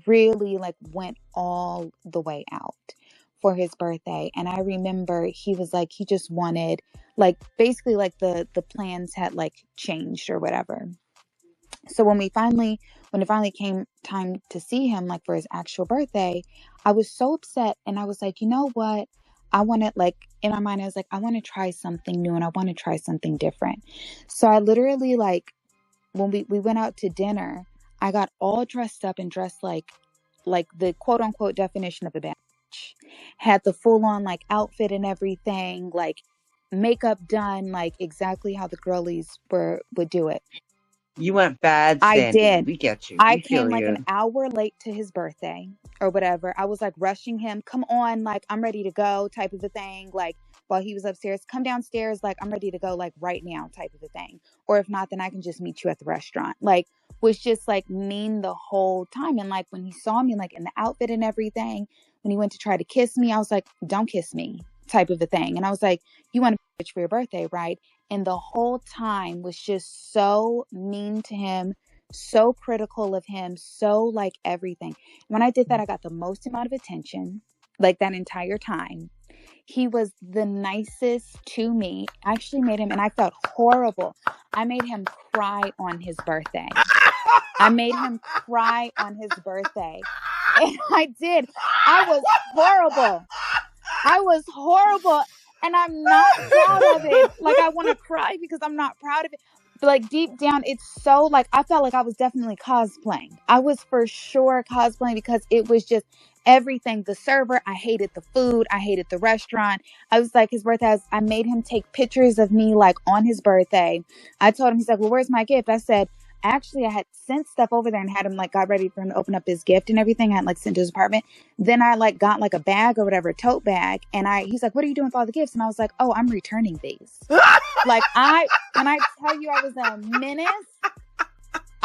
really like went all the way out for his birthday. And I remember he was like, he just wanted like, basically like the plans had like changed or whatever. So when it finally came time to see him, like for his actual birthday, I was so upset. And I was like, you know what? I want to, like, in my mind, I was like, I want to try something new and I want to try something different. So I literally, like, when we went out to dinner, I got all dressed up and dressed like the quote unquote definition of a bad bitch. Had the full on like outfit and everything, like makeup done, like exactly how the girlies would do it. You went bad, Sandy. I did. We get you. I came like an hour late to his birthday or whatever. I was like rushing him. Come on, like I'm ready to go type of a thing. Like while he was upstairs, come downstairs, like I'm ready to go like right now type of a thing. Or if not, then I can just meet you at the restaurant. Like was just like mean the whole time. And like when he saw me like in the outfit and everything, when he went to try to kiss me, I was like, don't kiss me type of a thing. And I was like, you want to be a bitch for your birthday, right? And the whole time was just so mean to him, so critical of him, so like everything. When I did that, I got the most amount of attention. like that entire time. He was the nicest to me. I actually made him, and I felt horrible. I made him cry on his birthday. I made him cry on his birthday. And I did. I was horrible. I was horrible. And I'm not proud of it. Like, I want to cry because I'm not proud of it. But like deep down, it's so like I felt like I was definitely cosplaying. I was for sure cosplaying because it was just everything. The server, I hated the food, I hated the restaurant. I was like, his birthday, I made him take pictures of me like on his birthday. I told him, he's like, well, where's my gift? I said, actually, I had sent stuff over there and had him like got ready for him to open up his gift and everything. I had like sent to his apartment. Then I like got like a bag or whatever, a tote bag. And he's like, what are you doing with all the gifts? And I was like, oh, I'm returning these. Like when I tell you I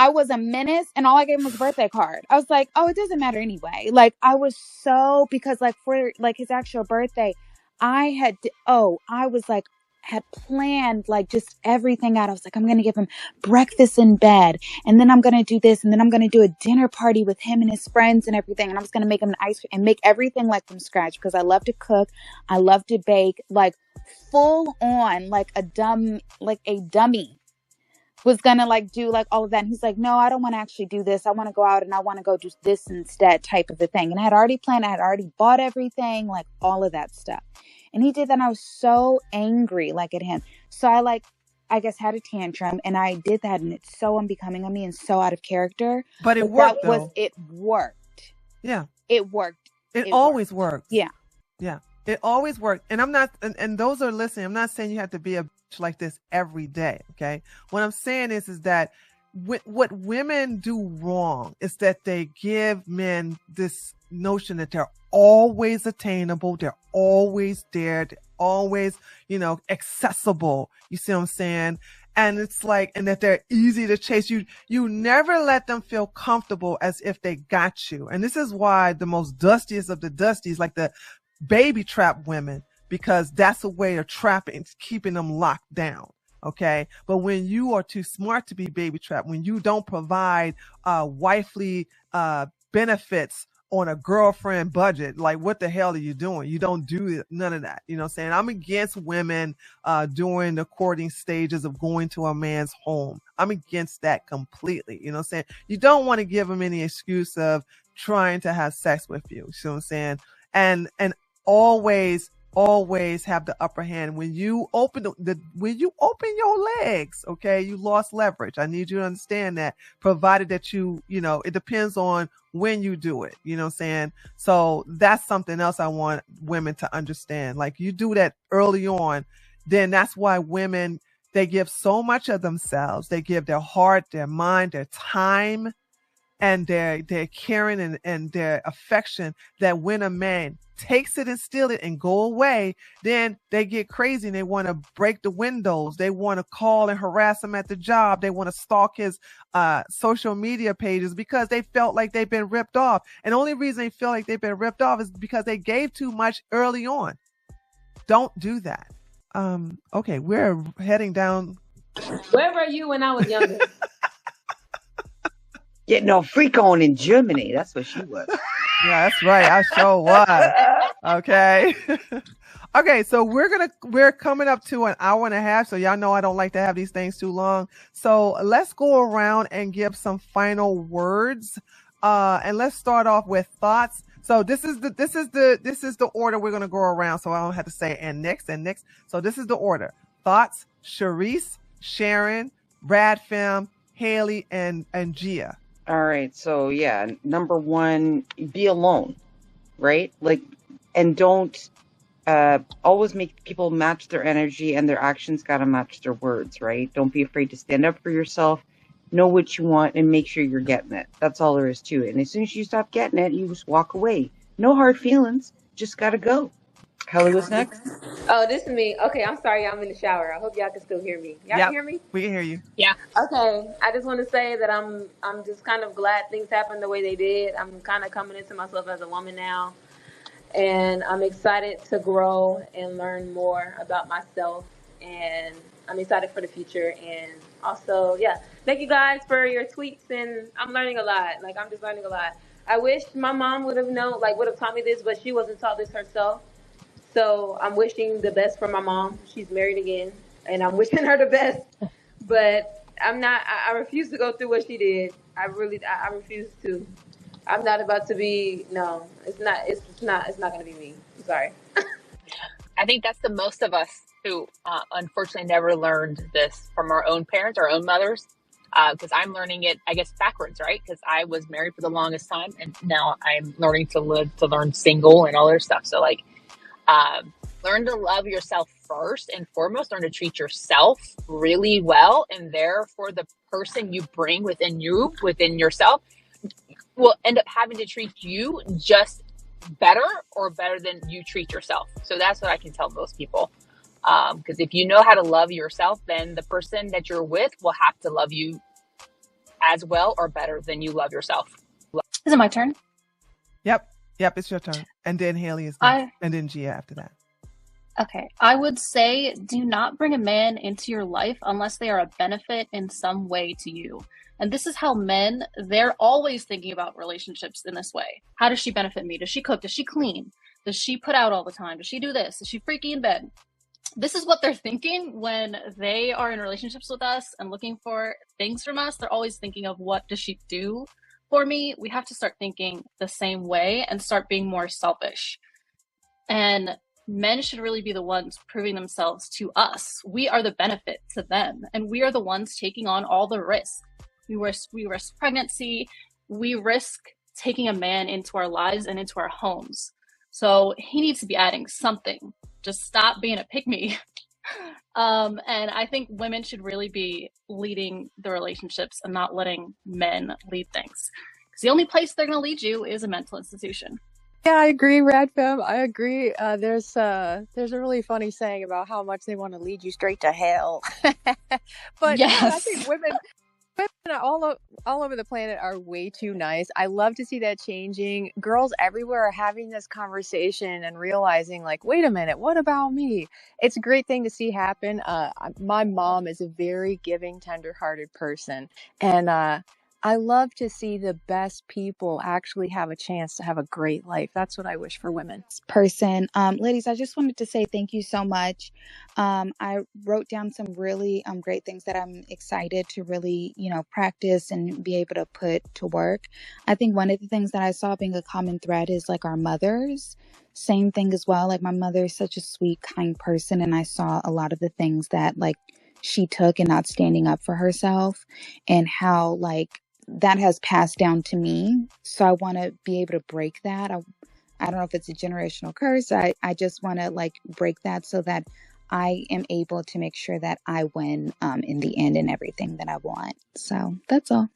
was a menace, and all I gave him was a birthday card. I was like, oh, it doesn't matter anyway. Like I was so, because like for like his actual birthday, I was like, had planned like just everything out. I was like, I'm going to give him breakfast in bed, and then I'm going to do this, and then I'm going to do a dinner party with him and his friends and everything. And I was going to make him an ice cream and make everything like from scratch because I love to cook. I love to bake, like full on, like a dummy was gonna like do like all of that. And he's like, no, I don't want to actually do this. I want to go out and I want to go do this instead, type of a thing. And I had already planned, I had already bought everything, like all of that stuff. And he did that, and I was so angry like at him. So I like, I guess, had a tantrum, and I did that, and it's so unbecoming of me and so out of character. But it worked though. It worked. Yeah. It worked. It always works. Yeah. Yeah. It always worked. And I'm not, and those are listening, I'm not saying you have to be a bitch like this every day. Okay. What I'm saying is that what women do wrong is that they give men this notion that they're always attainable. They're always there. They're always, accessible. You see what I'm saying? And it's like, and that they're easy to chase. You never let them feel comfortable as if they got you. And this is why the most dustiest of the dusties, like the baby trap women, because that's a way of trapping, keeping them locked down. Okay. But when you are too smart to be baby trapped, when you don't provide wifely benefits on a girlfriend budget, like what the hell are you doing? You don't do none of that. You know what I'm saying? I'm against women during the courting stages of going to a man's home. I'm against that completely. You know what I'm saying? You don't want to give them any excuse of trying to have sex with you. You see what I'm saying? And always have the upper hand. When you open when you open your legs, okay, you lost leverage. I need you to understand that, provided that it depends on when you do it. You know what I'm saying? So that's something else I want women to understand. Like, you do that early on, then that's why women, they give so much of themselves. They give their heart, their mind, their time, and their caring and their affection, that when a man takes it and steal it and go away, then they get crazy and they want to break the windows. They want to call and harass him at the job. They want to stalk his social media pages because they felt like they've been ripped off. And the only reason they feel like they've been ripped off is because they gave too much early on. Don't do that. Okay, we're heading down. Where were you when I was younger? Getting all freak on in Germany. That's what she was. Yeah, that's right. I sure was. Okay. Okay, so we're coming up to an hour and a half. So y'all know I don't like to have these things too long. So let's go around and give some final words. And let's start off with thoughts. So this is the order we're gonna go around. So I don't have to say and next. So this is the order: thoughts, Sharice, Sharon, Radfem, Haley, and Gia. All right. So yeah, number one, be alone, right? Like, and don't always make people match their energy, and their actions got to match their words, right? Don't be afraid to stand up for yourself, know what you want, and make sure you're getting it. That's all there is to it. And as soon as you stop getting it, you just walk away. No hard feelings. Just got to go. Kelly was next. Oh, this is me. Okay, I'm sorry, I'm in the shower. I hope y'all can still hear me. Y'all can hear me? We can hear you. Yeah. Okay, I just want to say that I'm just kind of glad things happened the way they did. I'm kind of coming into myself as a woman now, and I'm excited to grow and learn more about myself, and I'm excited for the future. And also, yeah, thank you guys for your tweets, and I'm learning a lot. Like, I'm just learning a lot. I wish my mom would have known, like, would have taught me this, but she wasn't taught this herself. So I'm wishing the best for my mom. She's married again, and I'm wishing her the best. But I'm not. I refuse to go through what she did. I refuse to. I'm not about to be. No, it's not. It's not going to be me. I'm sorry. I think that's the most of us who unfortunately never learned this from our own parents, our own mothers. Because I'm learning it, I guess, backwards, right? Because I was married for the longest time, and now I'm learning to learn single and all their stuff. So, like, learn to love yourself first and foremost. Learn to treat yourself really well, and therefore, the person you bring within yourself, will end up having to treat you just better or better than you treat yourself. So that's what I can tell most people. Because if you know how to love yourself, then the person that you're with will have to love you as well or better than you love yourself. Is it my turn? Yep, it's your turn. And then Haley is next, and then Gia after that. Okay, I would say do not bring a man into your life unless they are a benefit in some way to you. And this is how men, they're always thinking about relationships in this way. How does she benefit me? Does she cook? Does she clean? Does she put out all the time? Does she do this? Is she freaky in bed? This is what they're thinking when they are in relationships with us and looking for things from us. They're always thinking of, what does she do for me? We have to start thinking the same way and start being more selfish. And men should really be the ones proving themselves to us. We are the benefit to them, and we are the ones taking on all the risk. We risk pregnancy. We risk taking a man into our lives and into our homes. So he needs to be adding something. Just stop being a pick-me. And I think women should really be leading the relationships and not letting men lead things. Because the only place they're going to lead you is a mental institution. Yeah, I agree, Radfem. I agree. There's a really funny saying about how much they want to lead you straight to hell. But yes. I think women all over the planet are way too nice. I love to see that changing. Girls everywhere are having this conversation and realizing, like, wait a minute, what about me? It's a great thing to see happen. My mom is a very giving, tender-hearted person, and I love to see the best people actually have a chance to have a great life. That's what I wish for women. Person. Ladies, I just wanted to say thank you so much. I wrote down some really great things that I'm excited to really, practice and be able to put to work. I think one of the things that I saw being a common thread is like our mothers. Same thing as well. Like my mother is such a sweet, kind person, and I saw a lot of the things that like she took in not standing up for herself, and how like that has passed down to me. So I want to be able to break that. I don't know if it's a generational curse. I just want to like break that so that I am able to make sure that I win in the end in everything that I want. So that's all.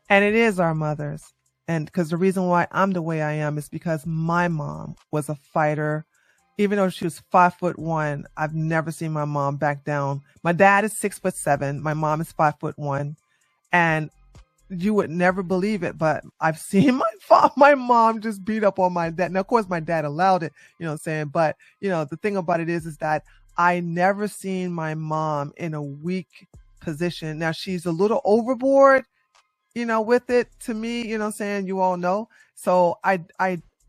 And it is our mothers. And because the reason why I'm the way I am is because my mom was a fighter. Even though she was 5'1", I've never seen my mom back down. My dad is 6'7". My mom is 5'1". And you would never believe it, but I've seen my mom just beat up on my dad. Now, of course, my dad allowed it, you know what I'm saying? But, the thing about it is that I never seen my mom in a weak position. Now, she's a little overboard, with it to me, you know what I'm saying? You all know. So I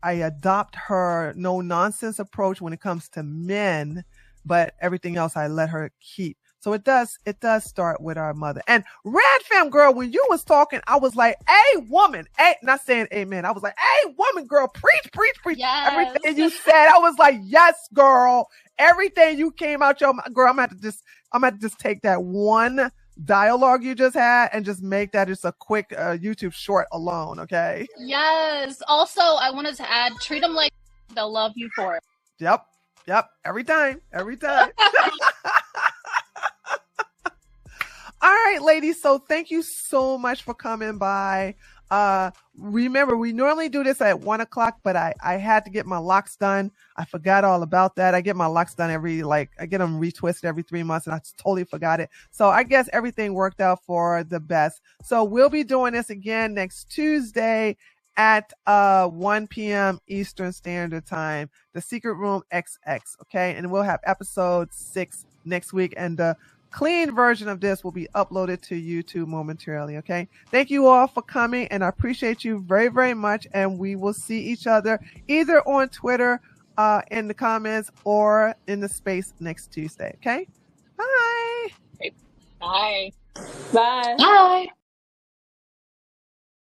adopt her no nonsense approach when it comes to men, but everything else I let her keep. So it does start with our mother. And Radfam girl, when you was talking, I was like, hey woman, hey, not saying amen. I was like, hey woman girl, preach. Yes. Everything you said, I was like, yes, girl. Everything you came out your girl, I'm gonna have to just take that one dialogue you just had and just make that just a quick YouTube short alone, okay? Yes. Also, I wanted to add, treat them like they'll love you for it. Yep. Every time. All right, ladies. So thank you so much for coming by. Remember, we normally do this at 1:00, but I had to get my locks done. I forgot all about that. I get my locks done I get them retwisted every 3 months, and I totally forgot it. So I guess everything worked out for the best. So we'll be doing this again next Tuesday at 1 p.m. Eastern Standard Time, the Secret Room XX, okay? And we'll have episode 6 next week, and the clean version of this will be uploaded to YouTube momentarily. Okay. Thank you all for coming, and I appreciate you very, very much. And we will see each other either on Twitter, in the comments, or in the space next Tuesday. Okay. Bye. Bye. Bye. Bye.